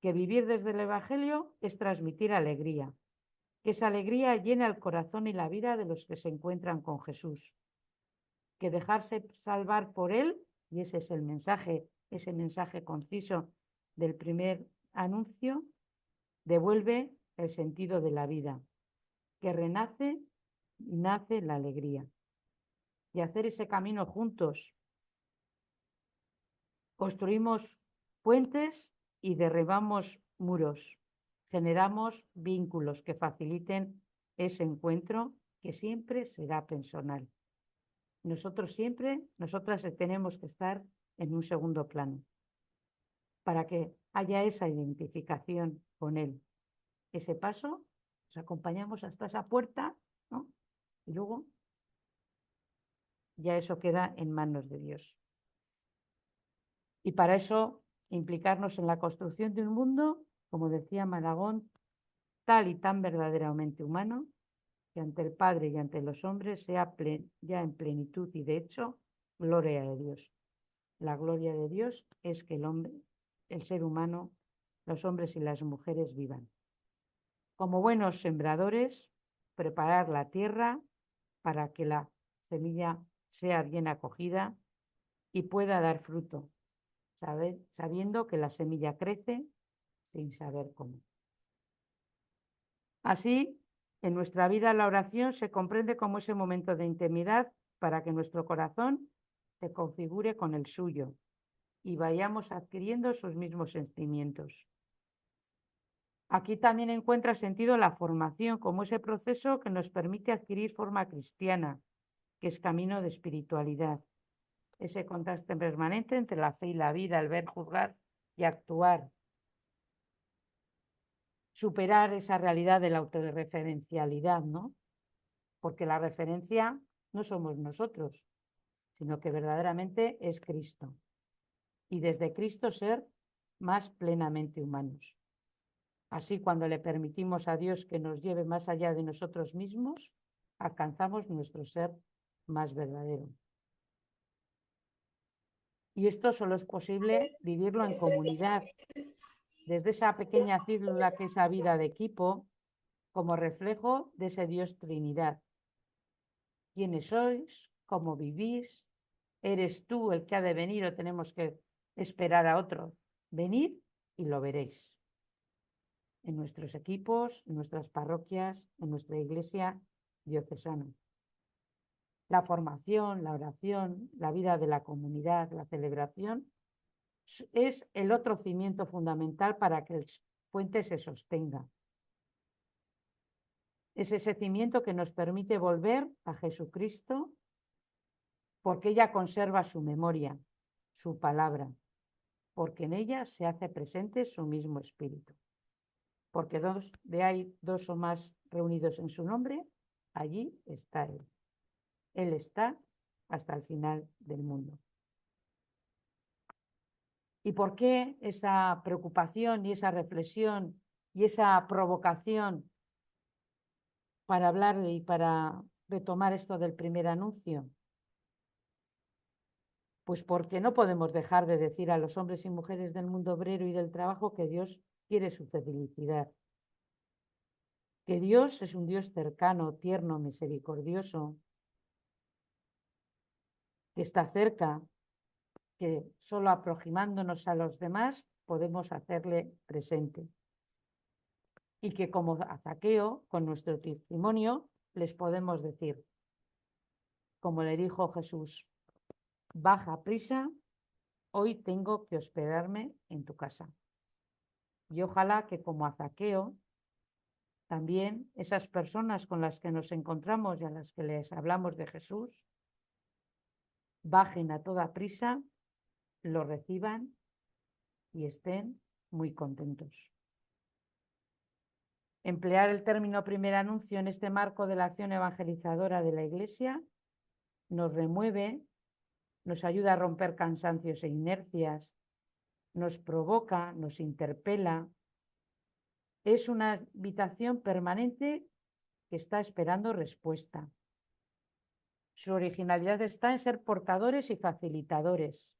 que vivir desde el Evangelio es transmitir alegría, que esa alegría llena el corazón y la vida de los que se encuentran con Jesús, que dejarse salvar por Él, y ese es el mensaje, ese mensaje conciso del primer anuncio, devuelve el sentido de la vida, que renace nace la alegría. Y hacer ese camino juntos. Construimos puentes y derribamos muros. Generamos vínculos que faciliten ese encuentro que siempre será personal. Nosotras tenemos que estar en un segundo plano para que haya esa identificación con él. Ese paso, nos acompañamos hasta esa puerta, ¿no? Y luego ya eso queda en manos de Dios. Y para eso, implicarnos en la construcción de un mundo, como decía Malagón, tal y tan verdaderamente humano, que ante el Padre y ante los hombres sea ya en plenitud y de hecho, gloria de Dios. La gloria de Dios es que el hombre, el ser humano, los hombres y las mujeres vivan. Como buenos sembradores, preparar la tierra para que la semilla sea bien acogida y pueda dar fruto, sabiendo que la semilla crece sin saber cómo. Así, en nuestra vida la oración se comprende como ese momento de intimidad para que nuestro corazón se configure con el suyo y vayamos adquiriendo sus mismos sentimientos. Aquí también encuentra sentido la formación como ese proceso que nos permite adquirir forma cristiana, que es camino de espiritualidad. Ese contraste permanente entre la fe y la vida, el ver, juzgar y actuar. Superar esa realidad de la autorreferencialidad, ¿no? Porque la referencia no somos nosotros, sino que verdaderamente es Cristo. Y desde Cristo ser más plenamente humanos. Así, cuando le permitimos a Dios que nos lleve más allá de nosotros mismos, alcanzamos nuestro ser más verdadero. Y esto solo es posible vivirlo en comunidad, desde esa pequeña célula que es la vida de equipo, como reflejo de ese Dios Trinidad. ¿Quiénes sois? ¿Cómo vivís? ¿Eres tú el que ha de venir o tenemos que esperar a otro? Venid y lo veréis. En nuestros equipos, en nuestras parroquias, en nuestra iglesia diocesana. La formación, la oración, la vida de la comunidad, la celebración, es el otro cimiento fundamental para que el puente se sostenga. Es ese cimiento que nos permite volver a Jesucristo porque ella conserva su memoria, su palabra, porque en ella se hace presente su mismo espíritu. Porque donde hay dos o más reunidos en su nombre, allí está Él. Él está hasta el final del mundo. ¿Y por qué esa preocupación y esa reflexión y esa provocación para hablar y para retomar esto del primer anuncio? Pues porque no podemos dejar de decir a los hombres y mujeres del mundo obrero y del trabajo que Dios quiere su felicidad. Que Dios es un Dios cercano, tierno, misericordioso, que está cerca, que solo aproximándonos a los demás podemos hacerle presente. Y que como a Zaqueo, con nuestro testimonio, les podemos decir, como le dijo Jesús, baja prisa, hoy tengo que hospedarme en tu casa. Y ojalá que como a Zaqueo, también esas personas con las que nos encontramos y a las que les hablamos de Jesús, bajen a toda prisa, lo reciban y estén muy contentos. Emplear el término primer anuncio en este marco de la acción evangelizadora de la Iglesia nos remueve, nos ayuda a romper cansancios e inercias, nos provoca, nos interpela. Es una invitación permanente que está esperando respuesta. Su originalidad está en ser portadores y facilitadores.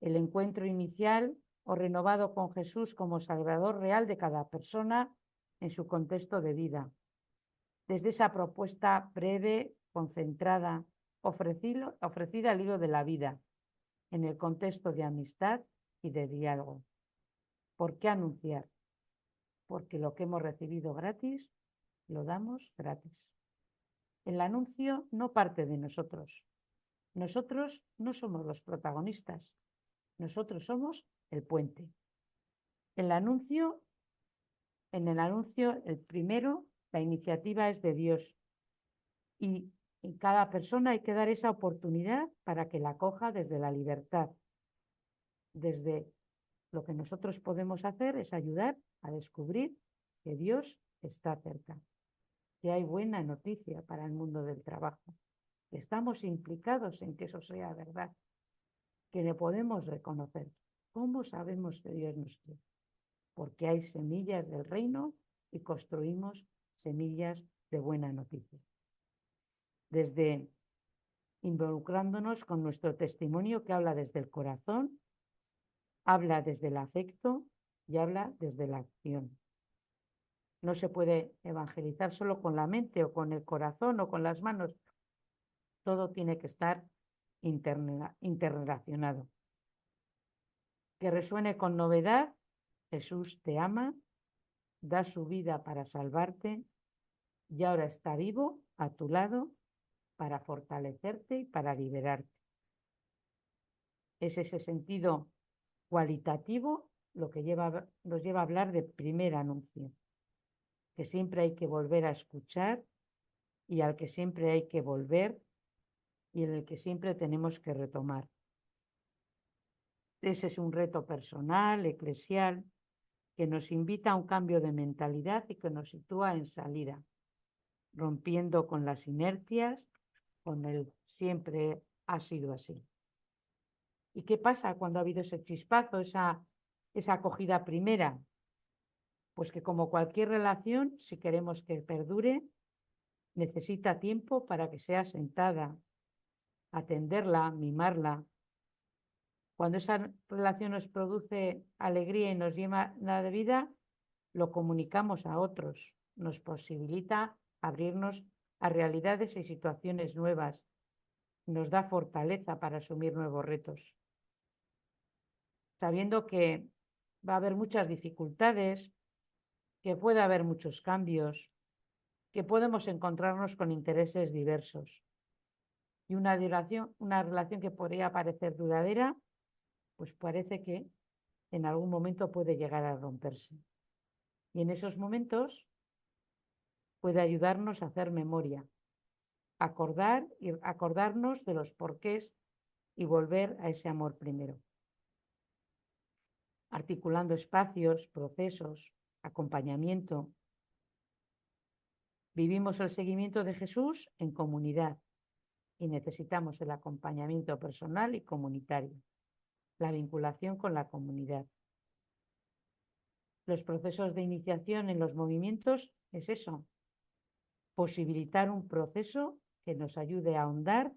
El encuentro inicial o renovado con Jesús como Salvador real de cada persona en su contexto de vida. Desde esa propuesta breve, concentrada, ofrecida al hilo de la vida, en el contexto de amistad y de diálogo. ¿Por qué anunciar? Porque lo que hemos recibido gratis lo damos gratis. El anuncio no parte de nosotros. Nosotros no somos los protagonistas. Nosotros somos el puente. En el anuncio, el primero, la iniciativa es de Dios. Y en cada persona hay que dar esa oportunidad para que la acoja desde la libertad. Desde lo que nosotros podemos hacer es ayudar a descubrir que Dios está cerca, que hay buena noticia para el mundo del trabajo, que estamos implicados en que eso sea verdad, que le podemos reconocer. ¿Cómo sabemos que Dios nos quiere? Porque hay semillas del reino y construimos semillas de buena noticia. Desde involucrándonos con nuestro testimonio que habla desde el corazón, habla desde el afecto y habla desde la acción. No se puede evangelizar solo con la mente o con el corazón o con las manos. Todo tiene que estar interrelacionado. Que resuene con novedad: Jesús te ama, da su vida para salvarte y ahora está vivo a tu lado para fortalecerte y para liberarte. Es ese sentido cualitativo lo que nos lleva a hablar de primer anuncio, que siempre hay que volver a escuchar y al que siempre hay que volver y en el que siempre tenemos que retomar. Ese es un reto personal, eclesial, que nos invita a un cambio de mentalidad y que nos sitúa en salida, rompiendo con las inercias, con el siempre ha sido así. ¿Y qué pasa cuando ha habido ese chispazo, esa acogida primera? Pues que como cualquier relación, si queremos que perdure, necesita tiempo para que sea sentada, atenderla, mimarla. Cuando esa relación nos produce alegría y nos llena de vida, lo comunicamos a otros, nos posibilita abrirnos a realidades y situaciones nuevas, nos da fortaleza para asumir nuevos retos. Sabiendo que va a haber muchas dificultades, que puede haber muchos cambios, que podemos encontrarnos con intereses diversos. Y una relación que podría parecer duradera, pues parece que en algún momento puede llegar a romperse. Y en esos momentos puede ayudarnos a hacer memoria, acordarnos de los porqués y volver a ese amor primero. Articulando espacios, procesos, acompañamiento. Vivimos el seguimiento de Jesús en comunidad y necesitamos el acompañamiento personal y comunitario, la vinculación con la comunidad. Los procesos de iniciación en los movimientos es eso, posibilitar un proceso que nos ayude a ahondar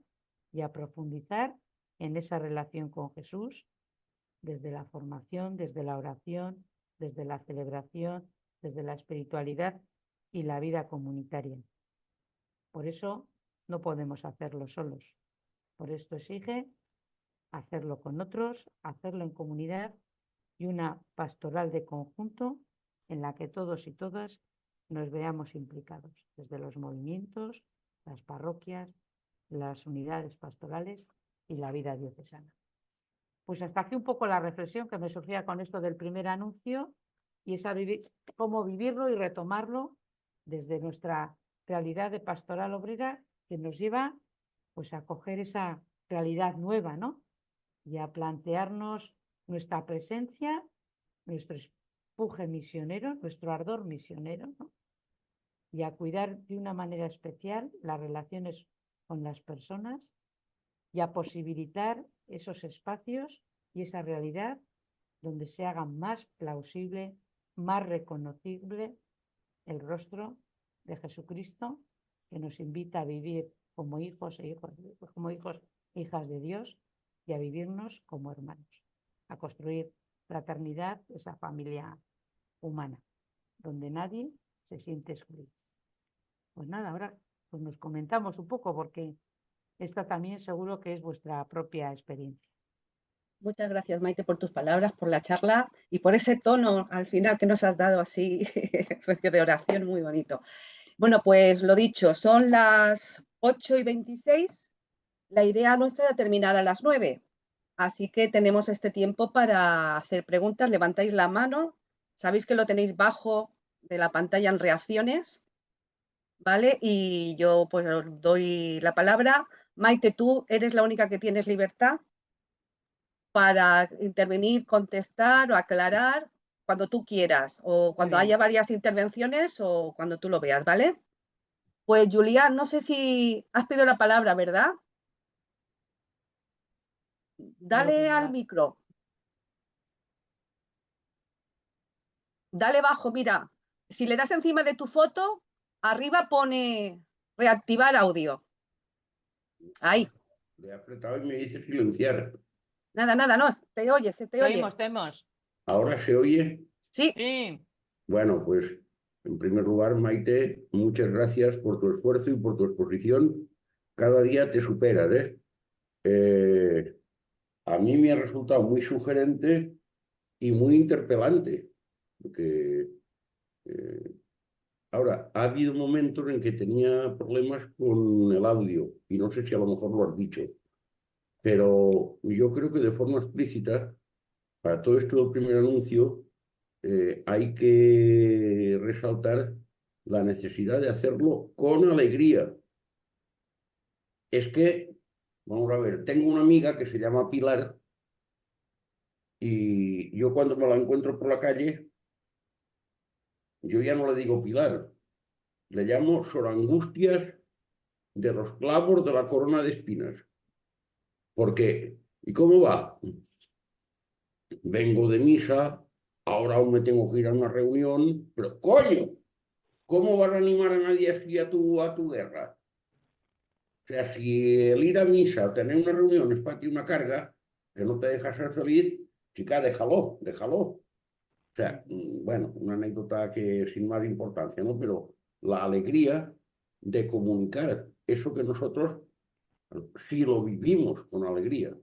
y a profundizar en esa relación con Jesús, desde la formación, desde la oración, desde la celebración, desde la espiritualidad y la vida comunitaria. Por eso no podemos hacerlo solos. Por esto exige hacerlo con otros, hacerlo en comunidad y una pastoral de conjunto en la que todos y todas nos veamos implicados, desde los movimientos, las parroquias, las unidades pastorales y la vida diocesana. Pues hasta aquí un poco la reflexión que me surgía con esto del primer anuncio y esa cómo vivirlo y retomarlo desde nuestra realidad de pastoral obrera que nos lleva pues a coger esa realidad nueva, ¿no? Y a plantearnos nuestra presencia, nuestro empuje misionero, nuestro ardor misionero, ¿no? Y a cuidar de una manera especial las relaciones con las personas y a posibilitar esos espacios y esa realidad donde se haga más plausible, más reconocible el rostro de Jesucristo, que nos invita a vivir como hijos e hijas de Dios y a vivirnos como hermanos, a construir fraternidad, esa familia humana, donde nadie se siente excluido. Pues nada, ahora pues nos comentamos un poco porque esta también seguro que es vuestra propia experiencia. Muchas gracias, Maite, por tus palabras, por la charla y por ese tono al final que nos has dado así, especie de oración muy bonito. Bueno, pues lo dicho, son las 8:26. La idea nuestra era terminar a las 9. Así que tenemos este tiempo para hacer preguntas. Levantáis la mano. Sabéis que lo tenéis bajo de la pantalla en reacciones, ¿vale? Y yo pues os doy la palabra. Maite, tú eres la única que tienes libertad para intervenir, contestar o aclarar cuando tú quieras, o cuando haya varias intervenciones o cuando tú lo veas, ¿vale? Pues Julián, no sé si has pedido la palabra, ¿verdad? Dale al micro. Dale bajo, mira. Si le das encima de tu foto, arriba pone reactivar audio. Ahí. Le he apretado y me dice silenciar. Nada, nada, no. Te oye, se te oye. Te oímos. ¿Ahora se oye? Sí. Sí. Bueno, pues en primer lugar, Maite, muchas gracias por tu esfuerzo y por tu exposición. Cada día te superas, ¿eh? A mí me ha resultado muy sugerente y muy interpelante. Porque, eh, ahora, ha habido momentos en que tenía problemas con el audio y no sé si a lo mejor lo has dicho, pero yo creo que de forma explícita, para todo esto del primer anuncio, hay que resaltar la necesidad de hacerlo con alegría. Es que, vamos a ver, tengo una amiga que se llama Pilar y yo cuando me la encuentro por la calle, yo ya no le digo Pilar, le llamo Sor Angustias de los clavos de la corona de espinas. Porque, ¿y cómo va? Vengo de misa, ahora aún me tengo que ir a una reunión, pero coño, ¿cómo vas a animar a nadie así a tu guerra? O sea, si el ir a misa o tener una reunión es para ti una carga que no te deja ser feliz, chica, déjalo, déjalo. O sea, bueno, una anécdota que sin más importancia, ¿no? Pero la alegría de comunicar eso que nosotros sí lo vivimos con alegría.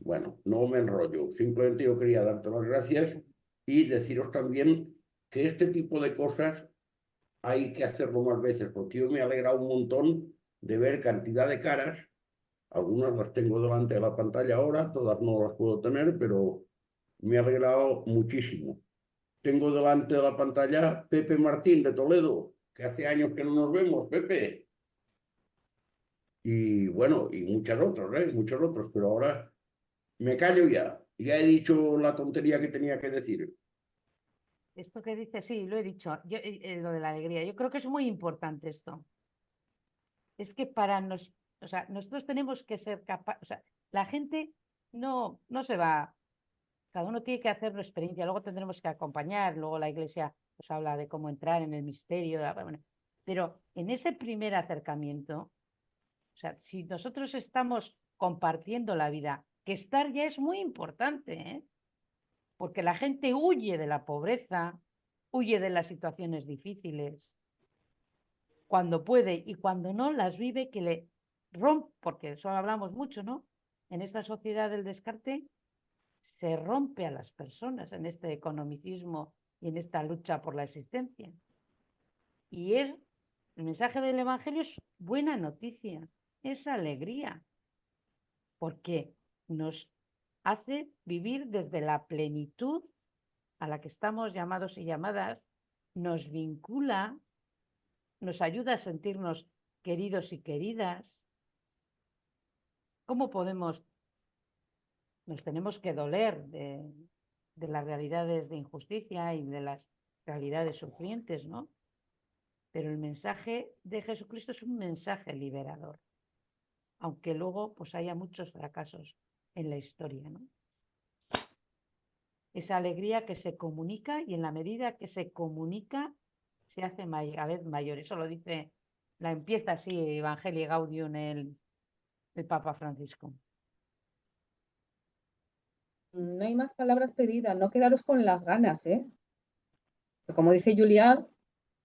Bueno, no me enrollo, simplemente yo quería darte las gracias y deciros también que este tipo de cosas hay que hacerlo más veces, porque yo me he alegrado un montón de ver cantidad de caras. Algunas las tengo delante de la pantalla ahora, todas no las puedo tener, pero me ha alegrado muchísimo. Tengo delante de la pantalla Pepe Martín de Toledo, que hace años que no nos vemos, Pepe. Y bueno, y muchos otros, ¿eh? Muchos otros, pero ahora me callo ya. Ya he dicho la tontería que tenía que decir. Esto que dice, sí, lo he dicho, lo de la alegría. Yo creo que es muy importante esto. Es que o sea, nosotros tenemos que ser capaces, o sea, la gente no se va, cada uno tiene que hacer una experiencia, luego tendremos que acompañar, luego la iglesia nos habla de cómo entrar en el misterio, bueno, pero en ese primer acercamiento, o sea, si nosotros estamos compartiendo la vida, que estar ya es muy importante, ¿eh? Porque la gente huye de la pobreza, huye de las situaciones difíciles, cuando puede y cuando no las vive que le rompe, porque eso hablamos mucho, ¿no? En esta sociedad del descarte se rompe a las personas en este economicismo y en esta lucha por la existencia. Y el mensaje del Evangelio es buena noticia, es alegría, porque nos hace vivir desde la plenitud a la que estamos llamados y llamadas, nos vincula, nos ayuda a sentirnos queridos y queridas. ¿Cómo podemos? Nos tenemos que doler de las realidades de injusticia y de las realidades sufrientes, ¿no? Pero el mensaje de Jesucristo es un mensaje liberador, aunque luego pues haya muchos fracasos en la historia, ¿no? Esa alegría que se comunica y en la medida que se comunica se hace cada vez mayor. Eso lo dice, la empieza así Evangelii Gaudium el Papa Francisco. No hay más palabras pedidas, no quedaros con las ganas, ¿eh? Como dice Julián,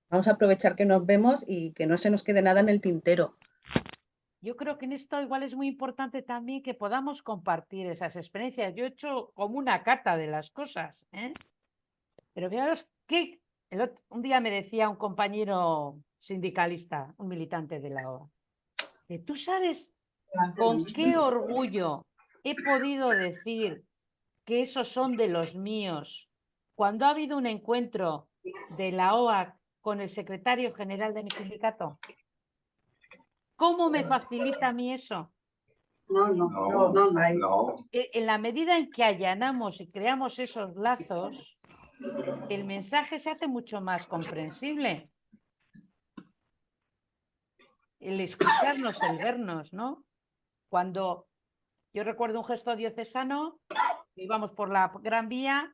vamos a aprovechar que nos vemos y que no se nos quede nada en el tintero. Yo creo que en esto igual es muy importante también que podamos compartir esas experiencias. Yo he hecho como una cata de las cosas, ¿eh? Pero fijaros qué Un día me decía un compañero sindicalista, un militante de la OA, que tú sabes con qué orgullo he podido decir que esos son de los míos cuando ha habido un encuentro de la OA con el secretario general de mi sindicato. ¿Cómo me facilita a mí eso? No. En la medida en que allanamos y creamos esos lazos, el mensaje se hace mucho más comprensible. El escucharnos, el vernos, ¿no? Cuando yo recuerdo un gesto diocesano, íbamos por la Gran Vía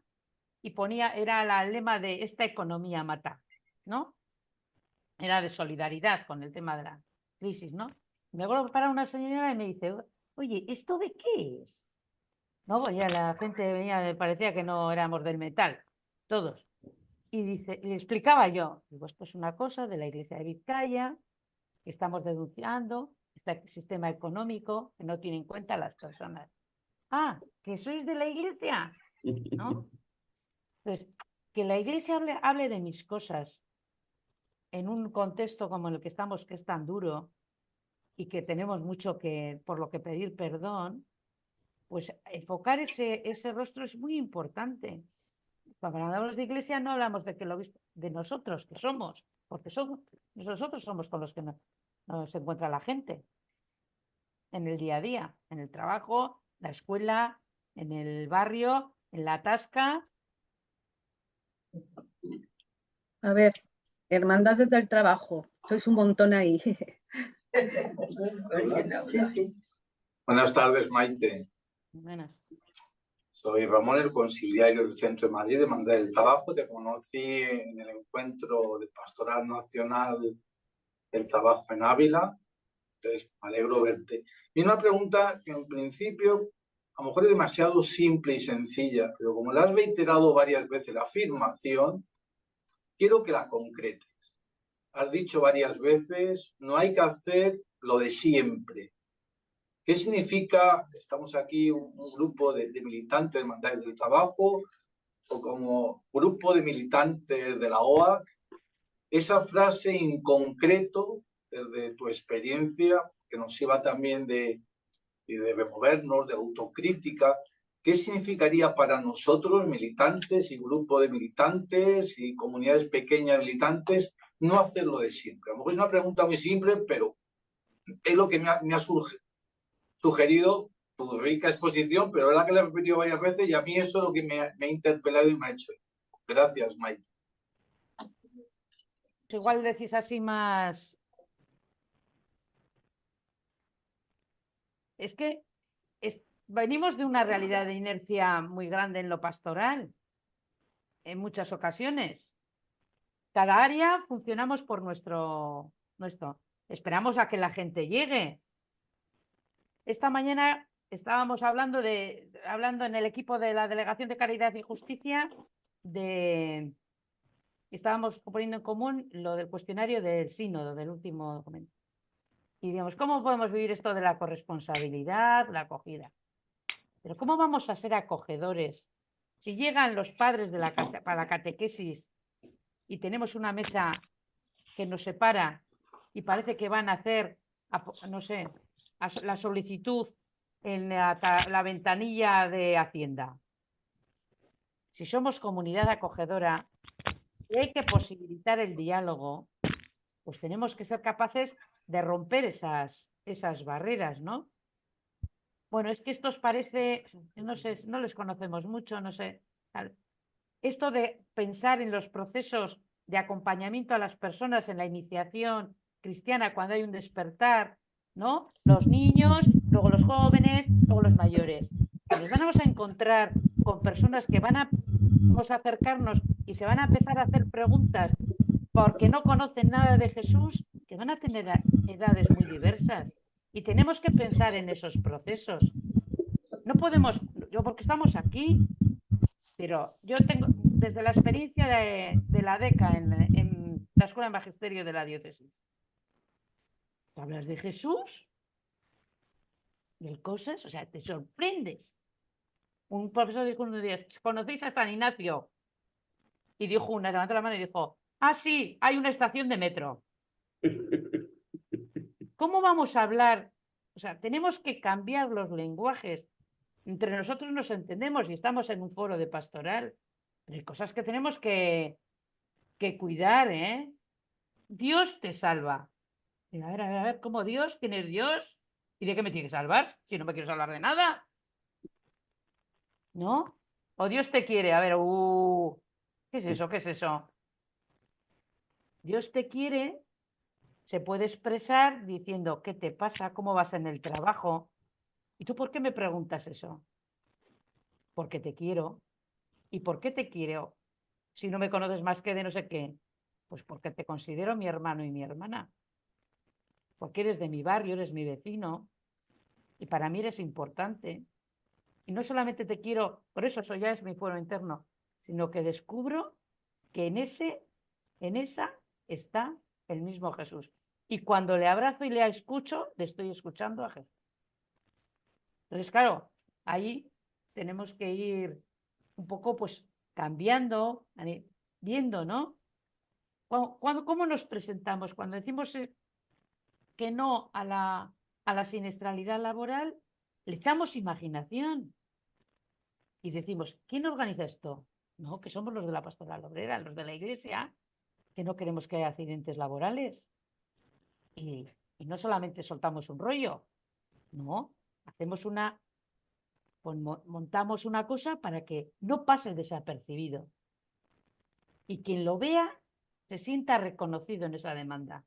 y era el lema de esta economía mata, ¿no? Era de solidaridad con el tema de la crisis, ¿no? Me acuerdo para una señora y me dice, oye, ¿esto de qué es? No, pues ya la gente venía, me parecía que no éramos del metal, todos. Y dice, le explicaba yo, digo, esto es una cosa de la Iglesia de Vizcaya, que estamos denunciando, este sistema económico que no tiene en cuenta a las personas. Ah, que sois de la Iglesia, ¿no? Pues que la Iglesia hable de mis cosas en un contexto como el que estamos, que es tan duro y que tenemos mucho por lo que pedir perdón, pues enfocar ese rostro es muy importante. Cuando hablamos de Iglesia no hablamos de que de nosotros, que somos, porque nosotros somos con los que nos encuentra la gente en el día a día, en el trabajo, la escuela, en el barrio, en la tasca. A ver, hermandades del trabajo, sois un montón ahí. Sí, sí. Buenas tardes, Maite. Buenas. Soy Ramón, el conciliario del Centro de Madrid de Hermandades del Trabajo. Te conocí en el encuentro de Pastoral Nacional del Trabajo en Ávila. Entonces, me alegro verte. Y una pregunta que en principio a lo mejor es demasiado simple y sencilla, pero como la has reiterado varias veces la afirmación, quiero que la concretes. Has dicho varias veces, no hay que hacer lo de siempre. ¿Qué significa? Estamos aquí un grupo de militantes de Hermandades del Trabajo o como grupo de militantes de la OAC. Esa frase en concreto, desde tu experiencia, que nos sirva también de removernos, de autocrítica, ¿qué significaría para nosotros, militantes y grupo de militantes y comunidades pequeñas de militantes, no hacerlo de siempre? A lo mejor es una pregunta muy simple, pero es lo que me ha sugerido tu rica exposición, pero es la que la he repetido varias veces y a mí eso es lo que me ha interpelado y me ha hecho. Gracias, Maite. Igual decís así más... Es que venimos de una realidad de inercia muy grande en lo pastoral, en muchas ocasiones. Cada área funcionamos por nuestro. Esperamos a que la gente llegue. Esta mañana estábamos hablando en el equipo de la Delegación de Caridad y Justicia estábamos poniendo en común lo del cuestionario del sínodo, del último documento. Y digamos, ¿cómo podemos vivir esto de la corresponsabilidad, la acogida? Pero ¿cómo vamos a ser acogedores si llegan los padres para la catequesis y tenemos una mesa que nos separa y parece que van a hacer, no sé, la solicitud en la ventanilla de Hacienda? Si somos comunidad acogedora y hay que posibilitar el diálogo, pues tenemos que ser capaces de romper esas barreras, ¿no? Bueno, es que esto os parece, no sé, no les conocemos mucho, no sé. Esto de pensar en los procesos de acompañamiento a las personas en la iniciación cristiana cuando hay un despertar, ¿no? Los niños, luego los jóvenes, luego los mayores. Y nos vamos a encontrar con personas que vamos a acercarnos y se van a empezar a hacer preguntas porque no conocen nada de Jesús, que van a tener edades muy diversas. Y tenemos que pensar en esos procesos. No podemos, porque estamos aquí, pero yo tengo, desde la experiencia de la DECA en la Escuela de Magisterio de la Diócesis, ¿tú hablas de Jesús? ¿Y hay cosas? O sea, te sorprendes. Un profesor dijo un día, ¿conocéis a San Ignacio? y dijo una, levantó la mano y dijo, ah, sí, hay una estación de metro. ¿Cómo vamos a hablar? O sea, tenemos que cambiar los lenguajes. Entre nosotros nos entendemos y estamos en un foro de pastoral, pero hay cosas que tenemos que cuidar, ¿eh? Dios te salva. Y a ver, ¿cómo Dios? ¿Quién es Dios? ¿Y de qué me tiene que salvar? Si no me quiero salvar de nada. ¿No? O Dios te quiere. A ver, ¿qué es eso? ¿Qué es eso? Dios te quiere, se puede expresar diciendo, ¿qué te pasa? ¿Cómo vas en el trabajo? ¿Y tú por qué me preguntas eso? Porque te quiero. ¿Y por qué te quiero? Si no me conoces más que de no sé qué. Pues porque te considero mi hermano y mi hermana. Porque eres de mi barrio, eres mi vecino. Y para mí eres importante. Y no solamente te quiero, por eso ya es mi fuero interno, sino que descubro que en esa está el mismo Jesús. Y cuando le abrazo y le escucho, le estoy escuchando a Jesús. Entonces, claro, ahí tenemos que ir un poco, pues, cambiando, viendo, ¿no? ¿Cómo nos presentamos? Cuando decimos que no a la siniestralidad laboral, le echamos imaginación y decimos, ¿quién organiza esto? No, que somos los de la pastoral obrera, los de la iglesia, que no queremos que haya accidentes laborales. Y no solamente soltamos un rollo, no, hacemos pues montamos una cosa para que no pase desapercibido. Y quien lo vea se sienta reconocido en esa demanda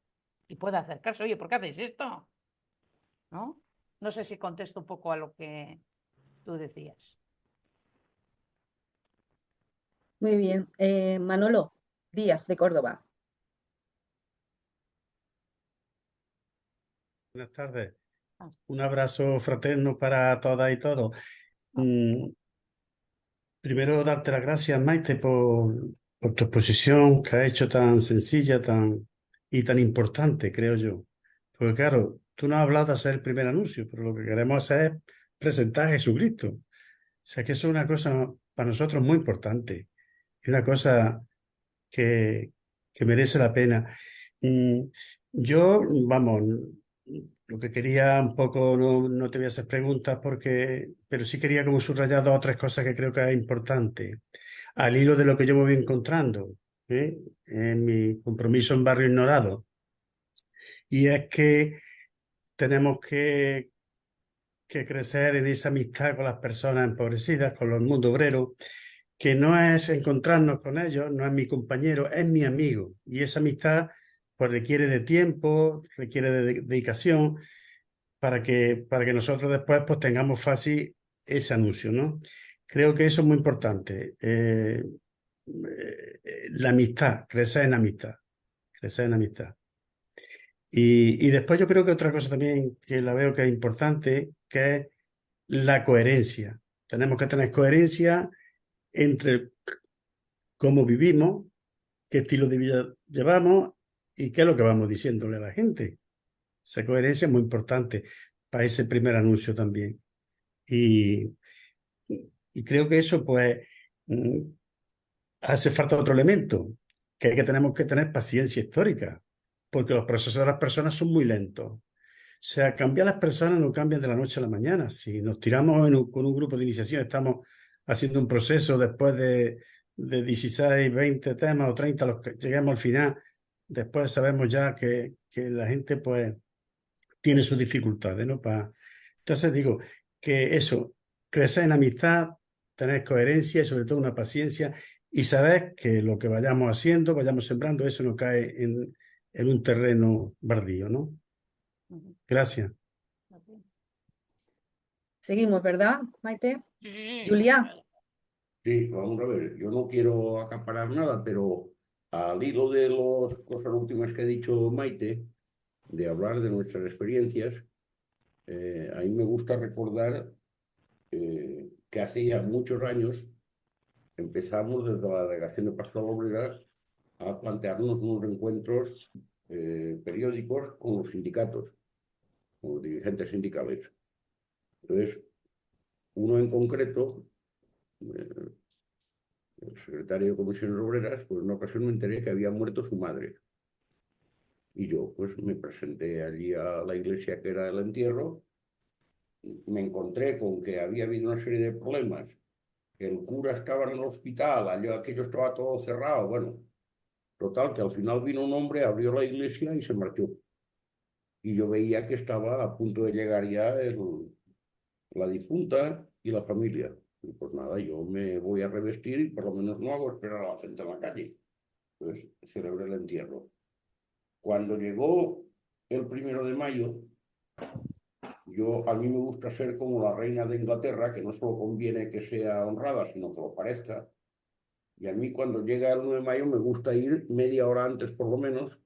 y pueda acercarse, oye, ¿por qué hacéis esto? ¿No? No sé si contesto un poco a lo que tú decías. Muy bien. Manolo Díaz, de Córdoba. Buenas tardes. Ah. Un abrazo fraterno para todas y todos. Primero, darte las gracias, Maite, por tu exposición que has hecho tan sencilla y tan importante, creo yo. Porque claro, tú no has hablado de hacer el primer anuncio, pero lo que queremos hacer es presentar a Jesucristo. O sea que eso es una cosa para nosotros muy importante y una cosa que merece la pena. Yo, vamos, lo que quería un poco, no te voy a hacer preguntas pero sí quería como subrayar dos o tres cosas que creo que es importante. Al hilo de lo que yo me voy encontrando, en mi compromiso en Barrio Ignorado. Y es que tenemos que crecer en esa amistad con las personas empobrecidas, con los mundo obrero, que no es encontrarnos con ellos, no es mi compañero, es mi amigo. Y esa amistad pues requiere de tiempo, requiere de dedicación para que nosotros después pues tengamos fácil ese anuncio, ¿no? Creo que eso es muy importante. La amistad, crecer en amistad, crecer en amistad. Y después yo creo que otra cosa también que la veo que es importante, que es la coherencia. Tenemos que tener coherencia entre cómo vivimos, qué estilo de vida llevamos y qué es lo que vamos diciéndole a la gente. Esa coherencia es muy importante para ese primer anuncio también. Y creo que eso, pues, hace falta otro elemento, que es que tenemos que tener paciencia histórica, porque los procesos de las personas son muy lentos. O sea, cambiar las personas no cambian de la noche a la mañana. Si nos tiramos con un grupo de iniciación, estamos haciendo un proceso después de 16, 20 temas o 30, los que lleguemos al final, después sabemos ya que la gente pues tiene sus dificultades, ¿no? Entonces digo que eso, crecer en amistad, tener coherencia y sobre todo una paciencia y saber que lo que vayamos haciendo, vayamos sembrando, eso no cae en un terreno bardío, ¿no? Gracias. Seguimos, ¿verdad, Maite? Julia. Sí, vamos a ver, yo no quiero acaparar nada, pero al hilo de las cosas últimas que ha dicho Maite, de hablar de nuestras experiencias, a mí me gusta recordar que hace ya muchos años empezamos desde la Delegación de Pastoral Obrera a plantearnos unos encuentros periódicos con los sindicatos, con los dirigentes sindicales. Entonces, uno en concreto, el secretario de Comisiones Obreras, pues en una ocasión me enteré que había muerto su madre. Y yo pues me presenté allí a la iglesia que era el entierro, me encontré con que había habido una serie de problemas, que el cura estaba en el hospital, aquello estaba todo cerrado, bueno, total, que al final vino un hombre, abrió la iglesia y se marchó. Y yo veía que estaba a punto de llegar ya la difunta y la familia. Y pues nada, yo me voy a revestir y por lo menos no hago esperar a la gente en la calle. Pues celebré el entierro. Cuando llegó el 1 de mayo, a mí me gusta ser como la reina de Inglaterra, que no solo conviene que sea honrada, sino que lo parezca. Y a mí cuando llega el 1 de mayo me gusta ir media hora antes por lo menos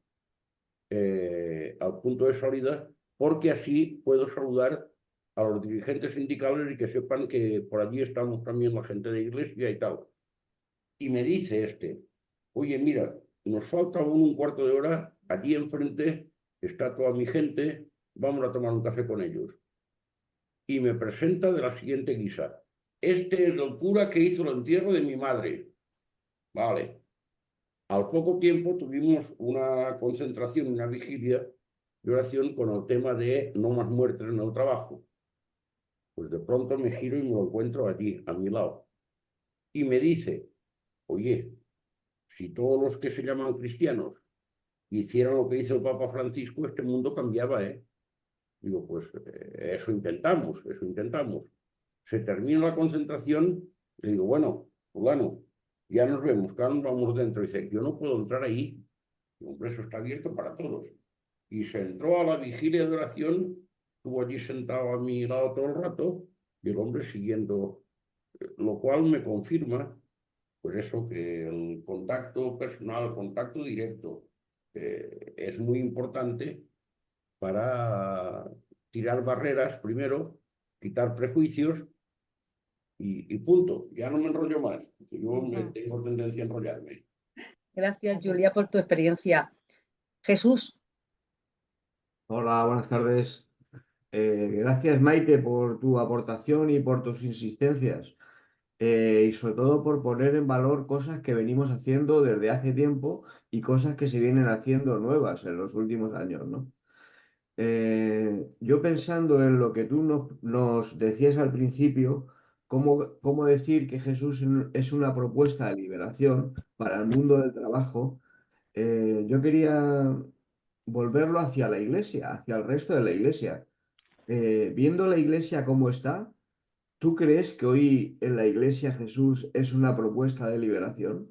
al punto de salida, porque así puedo saludar a los dirigentes sindicales y que sepan que por allí estamos también la gente de iglesia y tal. Y me dice oye, mira, nos falta aún un cuarto de hora, allí enfrente está toda mi gente, vamos a tomar un café con ellos. Y me presenta de la siguiente guisa. Este es el cura que hizo el entierro de mi madre. Vale. Al poco tiempo tuvimos una concentración, una vigilia de oración con el tema de no más muertes en el trabajo. Pues de pronto me giro y me lo encuentro allí, a mi lado. Y me dice, oye, si todos los que se llaman cristianos hicieran lo que hizo el Papa Francisco, este mundo cambiaba, ¿eh? Digo, pues eso intentamos, eso intentamos. Se termina la concentración, le digo, bueno, fulano, ya nos vemos, claro, nos vamos dentro. Y dice, yo no puedo entrar ahí. Y, hombre, eso está abierto para todos. Y se entró a la vigilia de oración, estuvo allí sentado a mi lado todo el rato, y el hombre siguiendo, lo cual me confirma, pues eso, que el contacto personal, el contacto directo, es muy importante para tirar barreras primero, quitar prejuicios y punto. Ya no me enrollo más, porque yo tengo tendencia a enrollarme. Gracias, Julia, por tu experiencia. Jesús. Hola, buenas tardes. Gracias, Maite, por tu aportación y por tus insistencias. Y sobre todo por poner en valor cosas que venimos haciendo desde hace tiempo y cosas que se vienen haciendo nuevas en los últimos años, ¿no? Yo pensando en lo que tú nos decías al principio, cómo decir que Jesús es una propuesta de liberación para el mundo del trabajo, yo quería volverlo hacia la iglesia, hacia el resto de la iglesia. Viendo la iglesia como está, ¿tú crees que hoy en la iglesia Jesús es una propuesta de liberación?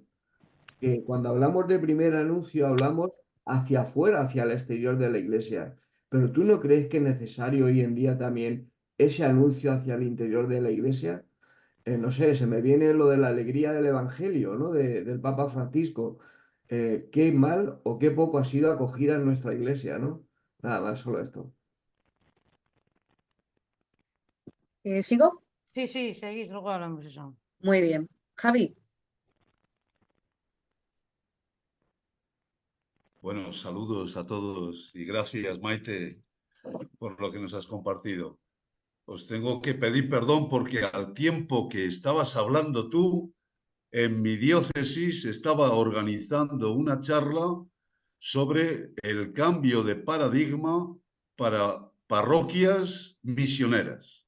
Que cuando hablamos de primer anuncio hablamos hacia afuera, hacia el exterior de la iglesia. Pero ¿tú no crees que es necesario hoy en día también ese anuncio hacia el interior de la iglesia? No sé, se me viene lo de la alegría del Evangelio, ¿no? Del Papa Francisco. Qué mal o qué poco ha sido acogida en nuestra iglesia, ¿no? Nada más, solo esto. ¿Sigo? Sí, sí, seguís, luego hablamos de eso. Muy bien. Javi. Bueno, saludos a todos y gracias, Maite, por lo que nos has compartido. Os tengo que pedir perdón porque al tiempo que estabas hablando tú, en mi diócesis estaba organizando una charla sobre el cambio de paradigma para parroquias misioneras.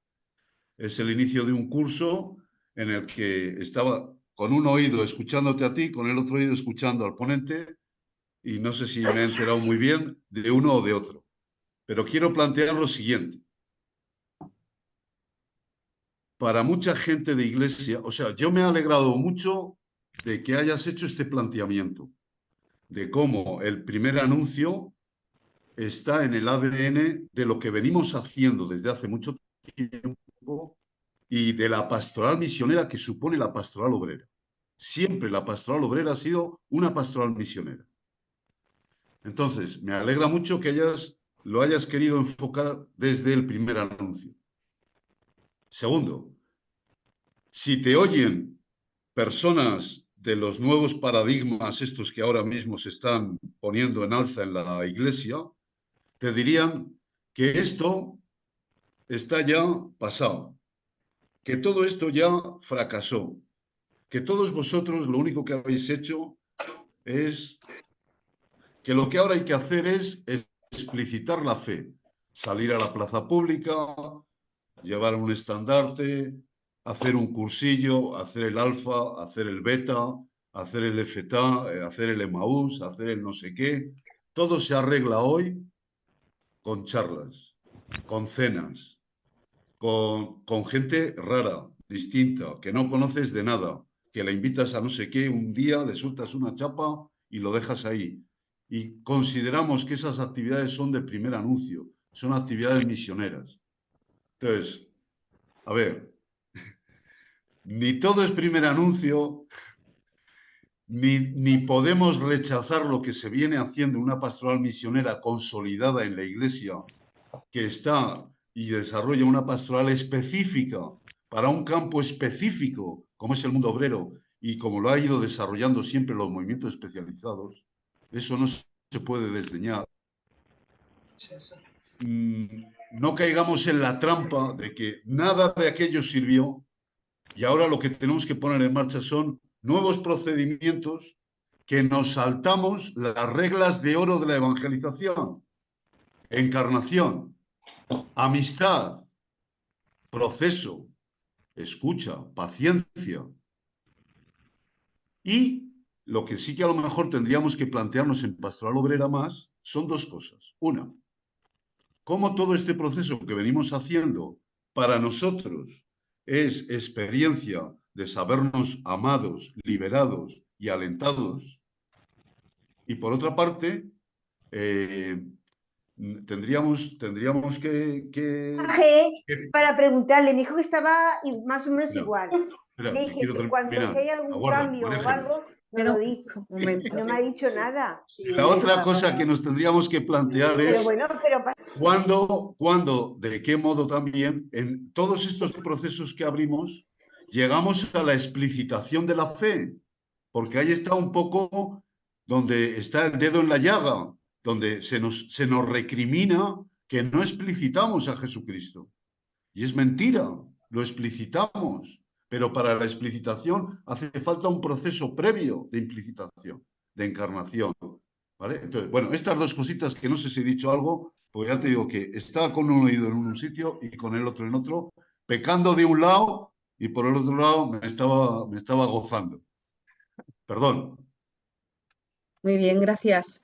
Es el inicio de un curso en el que estaba con un oído escuchándote a ti, con el otro oído escuchando al ponente, y no sé si me he enterado muy bien de uno o de otro. Pero quiero plantear lo siguiente. Para mucha gente de iglesia, o sea, yo me he alegrado mucho de que hayas hecho este planteamiento, de cómo el primer anuncio está en el ADN de lo que venimos haciendo desde hace mucho tiempo y de la pastoral misionera que supone la pastoral obrera. Siempre la pastoral obrera ha sido una pastoral misionera. Entonces, me alegra mucho que lo hayas querido enfocar desde el primer anuncio. Segundo, si te oyen personas de los nuevos paradigmas, estos que ahora mismo se están poniendo en alza en la iglesia, te dirían que esto está ya pasado, que todo esto ya fracasó, que todos vosotros lo único que habéis hecho es que lo que ahora hay que hacer es explicitar la fe, salir a la plaza pública, llevar un estandarte, hacer un cursillo, hacer el alfa, hacer el beta, hacer el FTA, hacer el Emaús, hacer el no sé qué. Todo se arregla hoy con charlas, con cenas, con gente rara, distinta, que no conoces de nada, que la invitas a no sé qué un día, le sueltas una chapa y lo dejas ahí. Y consideramos que esas actividades son de primer anuncio, son actividades misioneras. Entonces, a ver, ni todo es primer anuncio, ni podemos rechazar lo que se viene haciendo, una pastoral misionera consolidada en la Iglesia, que está y desarrolla una pastoral específica para un campo específico, como es el mundo obrero, y como lo ha ido desarrollando siempre los movimientos especializados. Eso no se puede desdeñar. No caigamos en la trampa de que nada de aquello sirvió y ahora lo que tenemos que poner en marcha son nuevos procedimientos que nos saltamos las reglas de oro de la evangelización. Encarnación, amistad, proceso, escucha, paciencia. Y lo que sí que a lo mejor tendríamos que plantearnos en Pastoral Obrera más son dos cosas. Una, cómo todo este proceso que venimos haciendo para nosotros es experiencia de sabernos amados, liberados y alentados. Y por otra parte, tendríamos para preguntarle, me dijo que estaba más o menos no, igual. espera, Le dije que cuando si hay algún cambio o algo, me lo dice. No me ha dicho nada. La otra cosa que nos tendríamos que plantear es cuándo, de qué modo también, en todos estos procesos que abrimos, llegamos a la explicitación de la fe, porque ahí está un poco donde está el dedo en la llaga, donde se nos recrimina que no explicitamos a Jesucristo. Y es mentira, lo explicitamos, pero para la explicitación hace falta un proceso previo de implicitación, de encarnación. ¿Vale? Entonces, bueno, estas dos cositas que no sé si he dicho algo, pues ya te digo que estaba con un oído en un sitio y con el otro en otro, pecando de un lado y por el otro lado me estaba gozando. Perdón. Muy bien, gracias.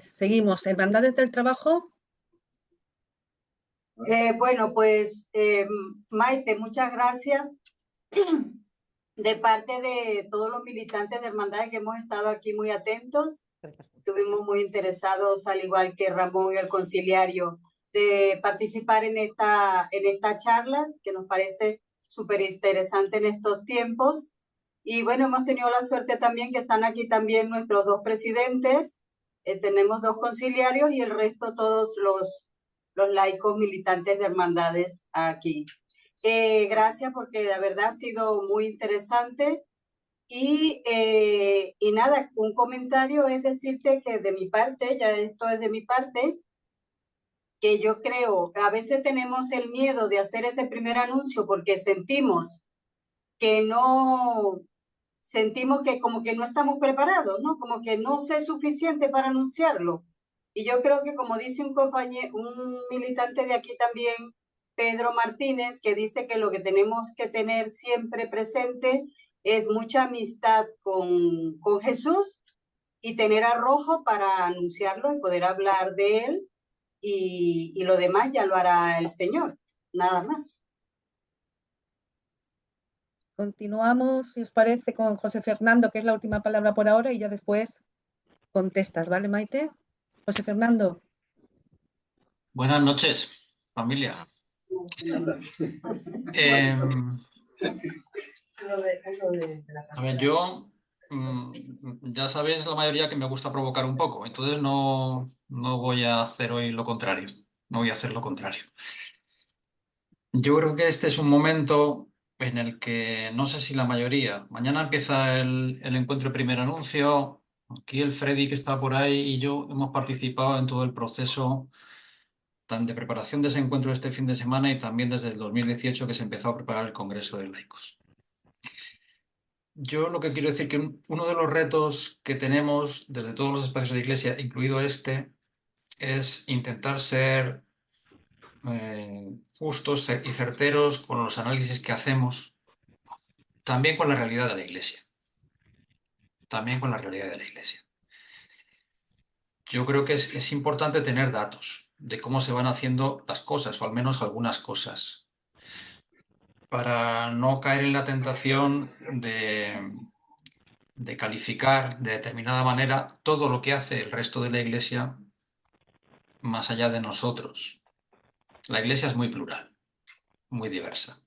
Seguimos. Hermandades del Trabajo. Bueno, pues Maite, muchas gracias de parte de todos los militantes de hermandades que hemos estado aquí muy atentos. Estuvimos muy interesados, al igual que Ramón y el conciliario, de participar en esta charla, que nos parece súper interesante en estos tiempos. Y bueno, hemos tenido la suerte también que están aquí también nuestros dos presidentes, tenemos dos conciliarios y el resto todos los laicos militantes de hermandades aquí. Gracias porque de verdad ha sido muy interesante. Y nada, un comentario es decirte que de mi parte, ya esto es de mi parte, que yo creo que a veces tenemos el miedo de hacer ese primer anuncio porque sentimos que como que no estamos preparados, ¿no? Como que no sé suficiente para anunciarlo. Y yo creo que como dice un militante de aquí también, Pedro Martínez, que dice que lo que tenemos que tener siempre presente es mucha amistad con Jesús y tener arrojo para anunciarlo y poder hablar de él y lo demás ya lo hará el Señor, nada más. Continuamos, si os parece, con José Fernando, que es la última palabra por ahora, y ya después contestas, ¿vale, Maite? José Fernando. Buenas noches, familia. A ver, yo ya sabéis la mayoría que me gusta provocar un poco, entonces no voy a hacer hoy lo contrario, no voy a hacer lo contrario. Yo creo que este es un momento en el que no sé si la mayoría, mañana empieza el encuentro de primer anuncio, aquí el Freddy que está por ahí y yo hemos participado en todo el proceso tan de preparación de ese encuentro de este fin de semana y también desde el 2018 que se empezó a preparar el Congreso de Laicos. yo lo que quiero decir que uno de los retos que tenemos desde todos los espacios de la Iglesia, incluido este, es intentar ser justos y certeros con los análisis que hacemos, también con la realidad de la Iglesia. También con la realidad de la Iglesia. Yo creo que es importante tener datos de cómo se van haciendo las cosas, o al menos algunas cosas, para no caer en la tentación de calificar de determinada manera todo lo que hace el resto de la Iglesia más allá de nosotros. La Iglesia es muy plural, muy diversa.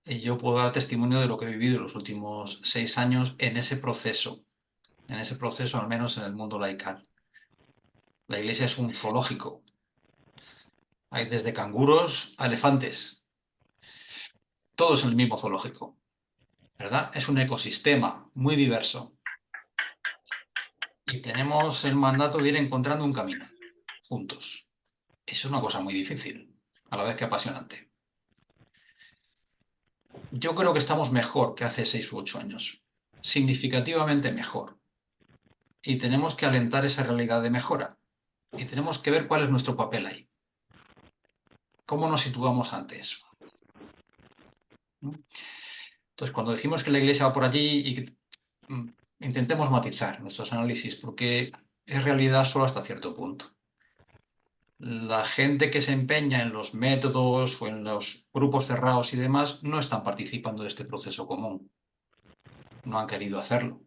Y yo puedo dar testimonio de lo que he vivido en los últimos 6 años en ese proceso al menos en el mundo laical. La Iglesia es un zoológico. Hay desde canguros a elefantes. Todos en el mismo zoológico, ¿verdad? Es un ecosistema muy diverso. Y tenemos el mandato de ir encontrando un camino, juntos. Es una cosa muy difícil, a la vez que apasionante. Yo creo que estamos mejor que hace 6 u 8 años. Significativamente mejor. Y tenemos que alentar esa realidad de mejora. Y tenemos que ver cuál es nuestro papel ahí. ¿Cómo nos situamos ante eso? Entonces, cuando decimos que la Iglesia va por allí y que intentemos matizar nuestros análisis, porque es realidad solo hasta cierto punto. La gente que se empeña en los métodos o en los grupos cerrados y demás no están participando de este proceso común. No han querido hacerlo.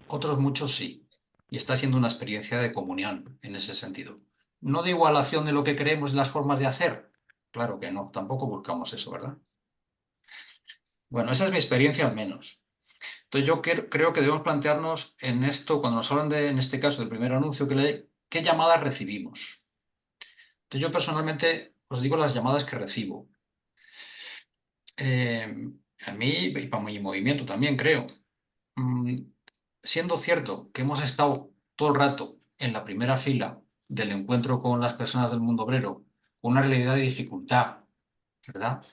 Otros muchos sí. Y está siendo una experiencia de comunión en ese sentido. No de igualación de lo que creemos y las formas de hacer. Claro que no, tampoco buscamos eso, ¿verdad? Bueno, esa es mi experiencia al menos. Entonces yo creo que debemos plantearnos en esto, cuando nos hablan en este caso del primer anuncio que leí, ¿qué llamadas recibimos? Entonces yo personalmente os digo las llamadas que recibo. A mí y para mi movimiento también creo. Siendo cierto que hemos estado todo el rato en la primera fila del encuentro con las personas del mundo obrero, una realidad de dificultad, ¿verdad?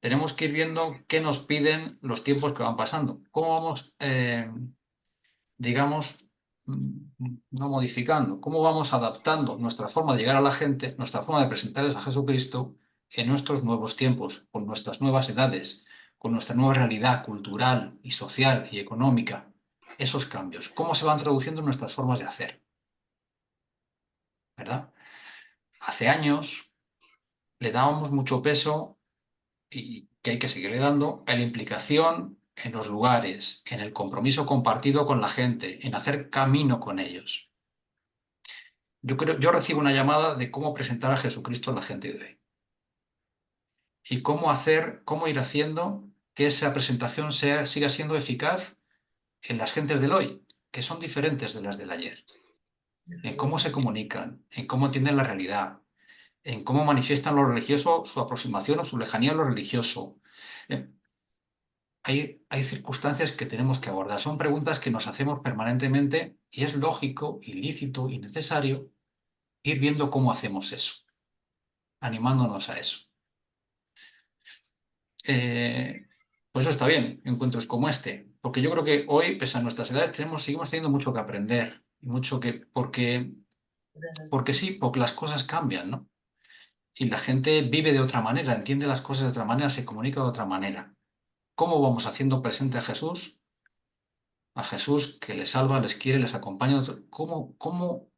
Tenemos que ir viendo qué nos piden los tiempos que van pasando. ¿Cómo vamos, digamos, no modificando? ¿Cómo vamos adaptando nuestra forma de llegar a la gente, nuestra forma de presentarles a Jesucristo en nuestros nuevos tiempos, con nuestras nuevas edades, con nuestra nueva realidad cultural y social y económica? Esos cambios, ¿cómo se van traduciendo en nuestras formas de hacer? ¿Verdad? Hace años le dábamos mucho peso, y que hay que seguirle dando, a la implicación en los lugares, en el compromiso compartido con la gente, en hacer camino con ellos. Yo recibo una llamada de cómo presentar a Jesucristo a la gente de hoy. Y cómo ir haciendo que esa presentación siga siendo eficaz en las gentes del hoy, que son diferentes de las del ayer. En cómo se comunican, en cómo entienden la realidad, en cómo manifiestan lo religioso, su aproximación o su lejanía a lo religioso. Hay circunstancias que tenemos que abordar. Son preguntas que nos hacemos permanentemente y es lógico, ilícito y necesario ir viendo cómo hacemos eso, animándonos a eso. Pues eso está bien, encuentros como este, porque yo creo que hoy, pese a nuestras edades, seguimos teniendo mucho que aprender, porque sí, porque las cosas cambian, ¿no? Y la gente vive de otra manera, entiende las cosas de otra manera, se comunica de otra manera. ¿Cómo vamos haciendo presente a Jesús? A Jesús que les salva, les quiere, les acompaña. ¿Cómo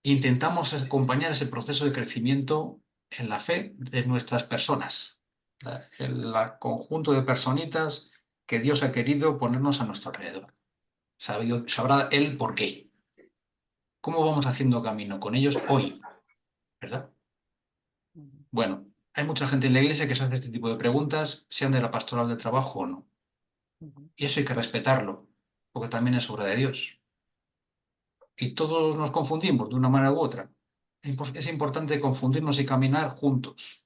intentamos acompañar ese proceso de crecimiento en la fe de nuestras personas? El conjunto de personitas que Dios ha querido ponernos a nuestro alrededor. Sabrá Él por qué. ¿Cómo vamos haciendo camino con ellos hoy? ¿Verdad? Bueno, hay mucha gente en la iglesia que se hace este tipo de preguntas, sean de la pastoral de trabajo o no. Y eso hay que respetarlo, porque también es obra de Dios. Y todos nos confundimos de una manera u otra. Es importante confundirnos y caminar juntos,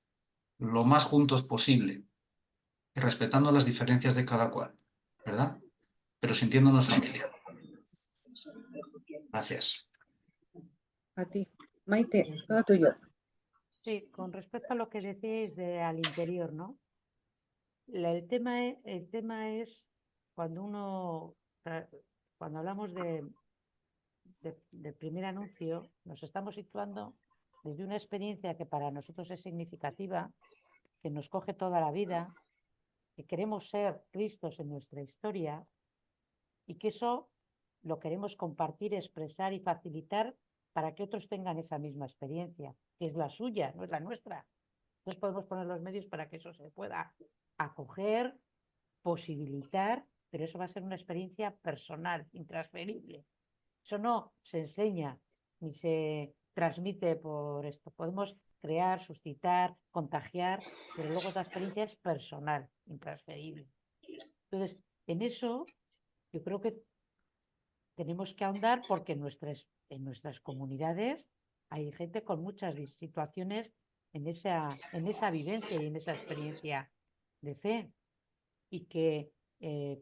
lo más juntos posible, y respetando las diferencias de cada cual, ¿verdad? Pero sintiéndonos familia. Gracias. A ti. Maite, todo tuyo. Sí, con respecto a lo que decís al interior, ¿no? el tema es cuando cuando hablamos de primer anuncio, nos estamos situando desde una experiencia que para nosotros es significativa, que nos coge toda la vida, que queremos ser Cristos en nuestra historia y que eso lo queremos compartir, expresar y facilitar para que otros tengan esa misma experiencia, que es la suya, no es la nuestra. Entonces podemos poner los medios para que eso se pueda acoger, posibilitar, pero eso va a ser una experiencia personal, intransferible. Eso no se enseña ni se transmite por esto. Podemos crear, suscitar, contagiar, pero luego la experiencia es personal, intransferible. Entonces, en eso yo creo que tenemos que ahondar porque en nuestras comunidades hay gente con muchas situaciones en esa vivencia y en esa experiencia de fe y que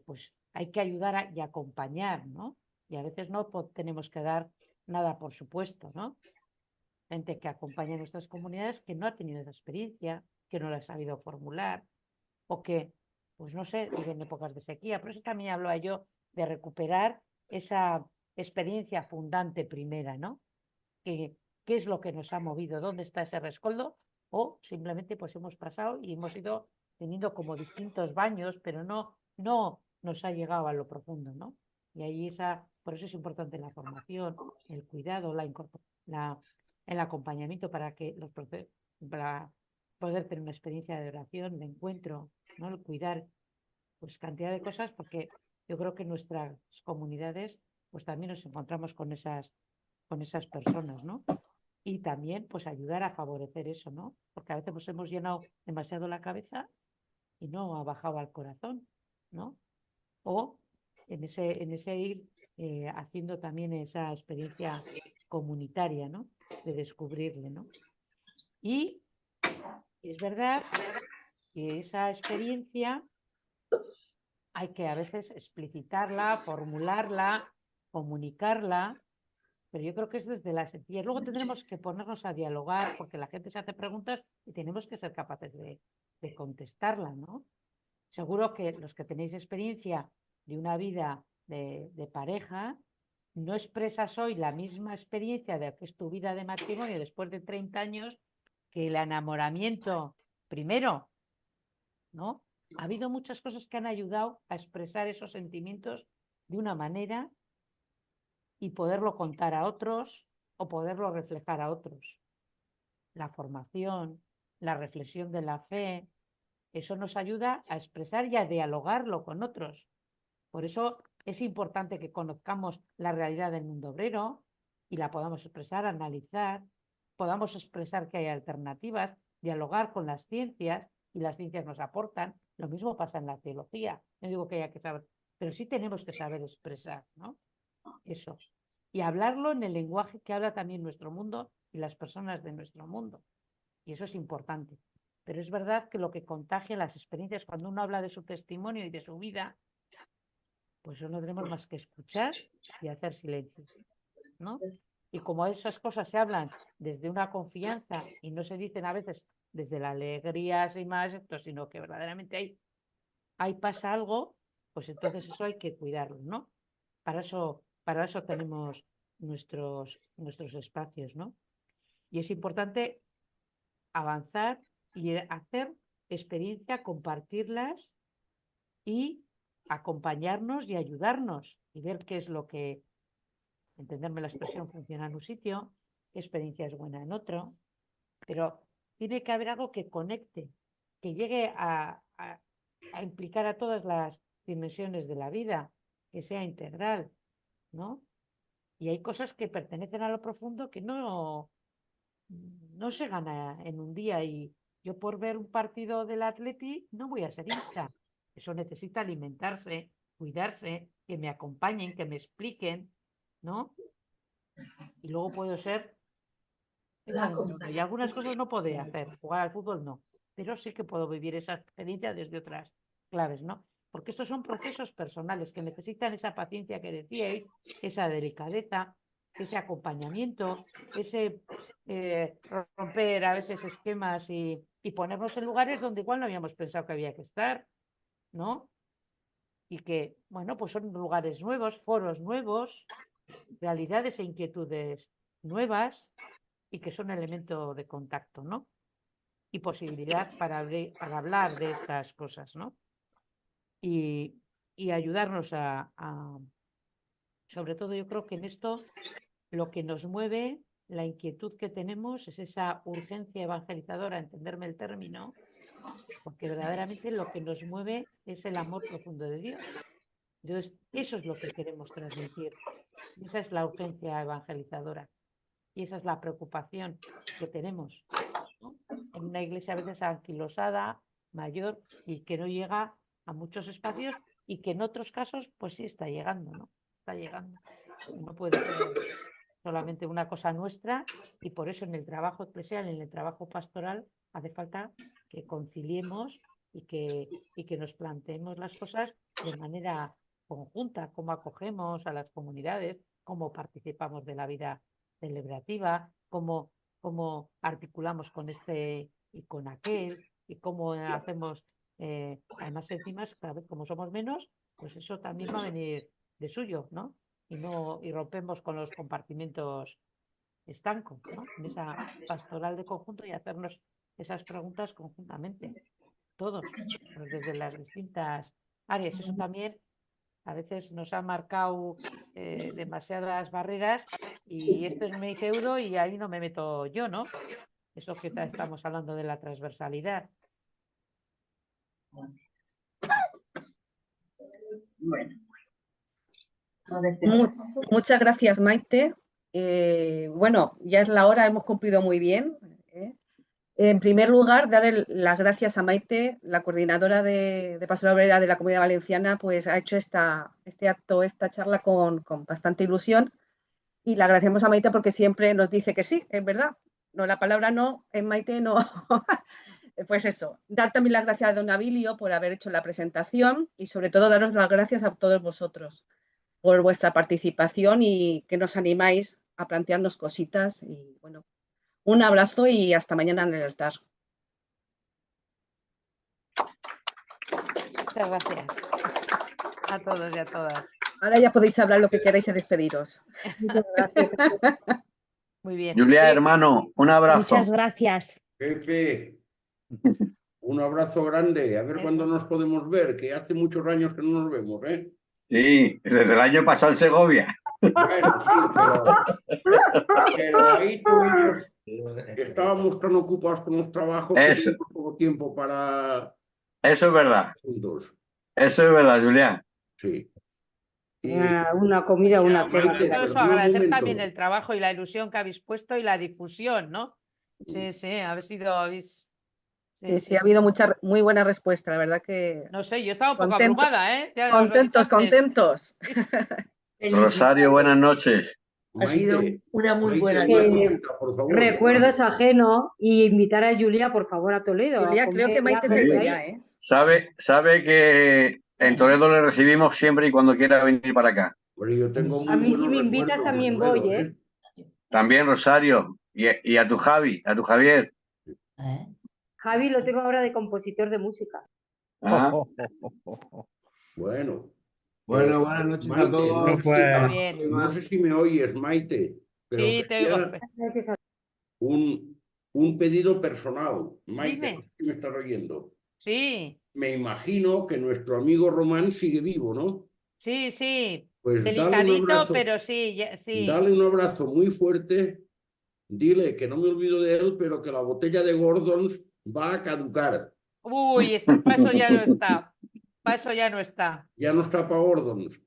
pues hay que ayudar y acompañar, ¿no? Y a veces no tenemos que dar nada por supuesto, ¿no? Gente que acompaña a nuestras comunidades que no ha tenido esa experiencia, que no la ha sabido formular o que, pues no sé, viven épocas de sequía. Por eso también hablaba yo de recuperar esa experiencia fundante primera, ¿no? ¿Qué es lo que nos ha movido? ¿Dónde está ese rescoldo? O simplemente pues hemos pasado y hemos ido teniendo como distintos baños, pero no nos ha llegado a lo profundo, ¿no? Y ahí por eso es importante la formación, el cuidado, el acompañamiento para que para poder tener una experiencia de oración, de encuentro, ¿no? El cuidar pues cantidad de cosas, porque yo creo que en nuestras comunidades pues también nos encontramos con esas personas, ¿no? Y también pues ayudar a favorecer eso, ¿no? Porque a veces pues hemos llenado demasiado la cabeza y no ha bajado al corazón, ¿no? O en ese ir haciendo también esa experiencia comunitaria, ¿no? De descubrirle, ¿no? Y es verdad que esa experiencia hay que a veces explicitarla, formularla, comunicarla, pero yo creo que es desde la sencillez. Luego tendremos que ponernos a dialogar porque la gente se hace preguntas y tenemos que ser capaces de contestarlas, ¿no? Seguro que los que tenéis experiencia de una vida de pareja, no expresas hoy la misma experiencia de que es tu vida de matrimonio después de 30 años que el enamoramiento primero, ¿no? Ha habido muchas cosas que han ayudado a expresar esos sentimientos de una manera y poderlo contar a otros o poderlo reflejar a otros. La formación, la reflexión de la fe, eso nos ayuda a expresar y a dialogarlo con otros. Por eso es importante que conozcamos la realidad del mundo obrero y la podamos expresar, analizar, podamos expresar que hay alternativas, dialogar con las ciencias y las ciencias nos aportan. Lo mismo pasa en la teología. No digo que haya que saber, pero sí tenemos que saber expresar, ¿no? Eso. Y hablarlo en el lenguaje que habla también nuestro mundo y las personas de nuestro mundo. Y eso es importante. Pero es verdad que lo que contagia las experiencias, cuando uno habla de su testimonio y de su vida, pues no tenemos más que escuchar y hacer silencio, ¿no? Y como esas cosas se hablan desde una confianza y no se dicen a veces desde la alegría y más esto, sino que verdaderamente ahí pasa algo, pues entonces eso hay que cuidarlo, ¿no? Para eso tenemos nuestros espacios, ¿no? Y es importante avanzar y hacer experiencia, compartirlas y acompañarnos y ayudarnos y ver qué es lo que, entenderme la expresión, funciona en un sitio, qué experiencia es buena en otro, pero tiene que haber algo que conecte, que llegue a implicar a todas las dimensiones de la vida, que sea integral, ¿no? Y hay cosas que pertenecen a lo profundo que no se gana en un día y yo por ver un partido del Atleti no voy a ser hincha. Eso necesita alimentarse, cuidarse, que me acompañen, que me expliquen, ¿no? Y luego puedo ser y algunas cosas no podré hacer, jugar al fútbol no, pero sí que puedo vivir esa experiencia desde otras claves, ¿no? Porque estos son procesos personales que necesitan esa paciencia que decíais, esa delicadeza, ese acompañamiento, ese romper a veces esquemas y ponernos en lugares donde igual no habíamos pensado que había que estar, ¿no? Y que, bueno, pues son lugares nuevos, foros nuevos, realidades e inquietudes nuevas y que son elemento de contacto, ¿no? Y posibilidad para hablar de estas cosas, ¿no? Y ayudarnos sobre todo yo creo que en esto lo que nos mueve, la inquietud que tenemos es esa urgencia evangelizadora, entenderme el término, porque verdaderamente lo que nos mueve es el amor profundo de Dios. Entonces, eso es lo que queremos transmitir. Esa es la urgencia evangelizadora y esa es la preocupación que tenemos, ¿no? En una iglesia a veces anquilosada, mayor y que no llega a muchos espacios y que en otros casos pues sí está llegando, ¿no? Está llegando. No puede ser solamente una cosa nuestra y por eso en el trabajo eclesial, en el trabajo pastoral, hace falta que conciliemos y que nos planteemos las cosas de manera conjunta, cómo acogemos a las comunidades, cómo participamos de la vida celebrativa, cómo articulamos con este y con aquel y cómo hacemos, además encima, cada vez como somos menos, pues eso también va a venir de suyo, ¿no? Y rompemos con los compartimentos estancos, ¿no? En esa pastoral de conjunto y hacernos esas preguntas conjuntamente, todos, pues desde las distintas áreas. Eso también a veces nos ha marcado demasiadas barreras y esto es mi feudo y ahí no me meto yo, ¿no? Eso que estamos hablando de la transversalidad. Bueno. Muchas gracias, Maite. Bueno, ya es la hora, hemos cumplido muy bien. En primer lugar, darle las gracias a Maite, la coordinadora de Pastoral Obrera de la Comunidad Valenciana, pues ha hecho este acto, esta charla con bastante ilusión y le agradecemos a Maite porque siempre nos dice que sí, es verdad. No, la palabra no, en Maite no. Pues eso, dar también las gracias a don Abilio por haber hecho la presentación y sobre todo daros las gracias a todos vosotros por vuestra participación y que nos animáis a plantearnos cositas y bueno, un abrazo y hasta mañana en el altar. Muchas gracias a todos y a todas. Ahora ya podéis hablar lo que queráis y despediros. Muchas gracias. Muy bien. Julia, hermano, un abrazo. Muchas gracias. Pepe, un abrazo grande. A ver cuándo nos podemos ver, que hace muchos años que no nos vemos, ¿eh? Sí, desde el año pasado en Segovia. Bueno, sí, pero ahí tuvimos, estábamos tan ocupados con los trabajos que tuvimos poco tiempo para... Eso es verdad. Juntos. Eso es verdad, Julián. Sí. Una comida, una cena. Eso, agradecer también el trabajo y la ilusión que habéis puesto y la difusión, ¿no? Sí, sí, habéis... Sí, ha habido muy buena respuesta, la verdad que... No sé, yo estaba un poco abrumada, ¿eh? Contentos. Rosario, buenas noches. Ha sido una muy buena Recuerdos ajeno y invitar a Julia, por favor, a Toledo. Julia, creo que Maite se ha ido ya, ¿eh? Sabe que en Toledo le recibimos siempre y cuando quiera venir para acá. A mí si me invitas también voy, ¿eh? También, Rosario. Y a tu Javier. Javi lo tengo ahora de compositor de música. Ah. Bueno, buenas noches Maite, a todos. No sé si me oyes, Maite. Pero sí, te oigo. Un pedido personal. Maite, Dime. no sé si me estás oyendo. Sí. Me imagino que nuestro amigo Román sigue vivo, ¿no? Sí, sí. Pues delicadito, pero sí, sí. Dale un abrazo muy fuerte. Dile que no me olvido de él, pero que la botella de Gordons va a caducar. Uy, para eso ya no está. Para eso ya no está. Ya no está para Gordons.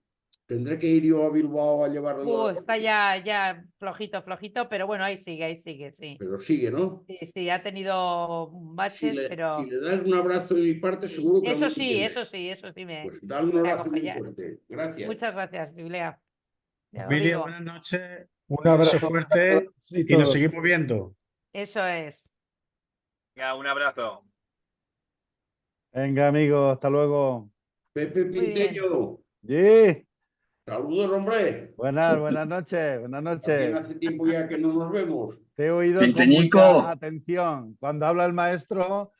Tendré que ir yo a Bilbao a llevarlo. Está ya flojito, pero bueno, ahí sigue, sí. Pero sigue, ¿no? Sí, ha tenido baches, pero... Si le das un abrazo de mi parte, seguro que... Eso sí me... Pues dale un abrazo muy fuerte. Gracias. Muchas gracias, Julia. Julia, buenas noches. Un abrazo fuerte y nos seguimos viendo. Eso es. Venga, un abrazo. Venga, amigos, hasta luego. Pepe Pinteño. Sí. Saludos, hombre. Buenas noches. También hace tiempo ya que no nos vemos. Te he oído con mucha atención. Cuando habla el maestro,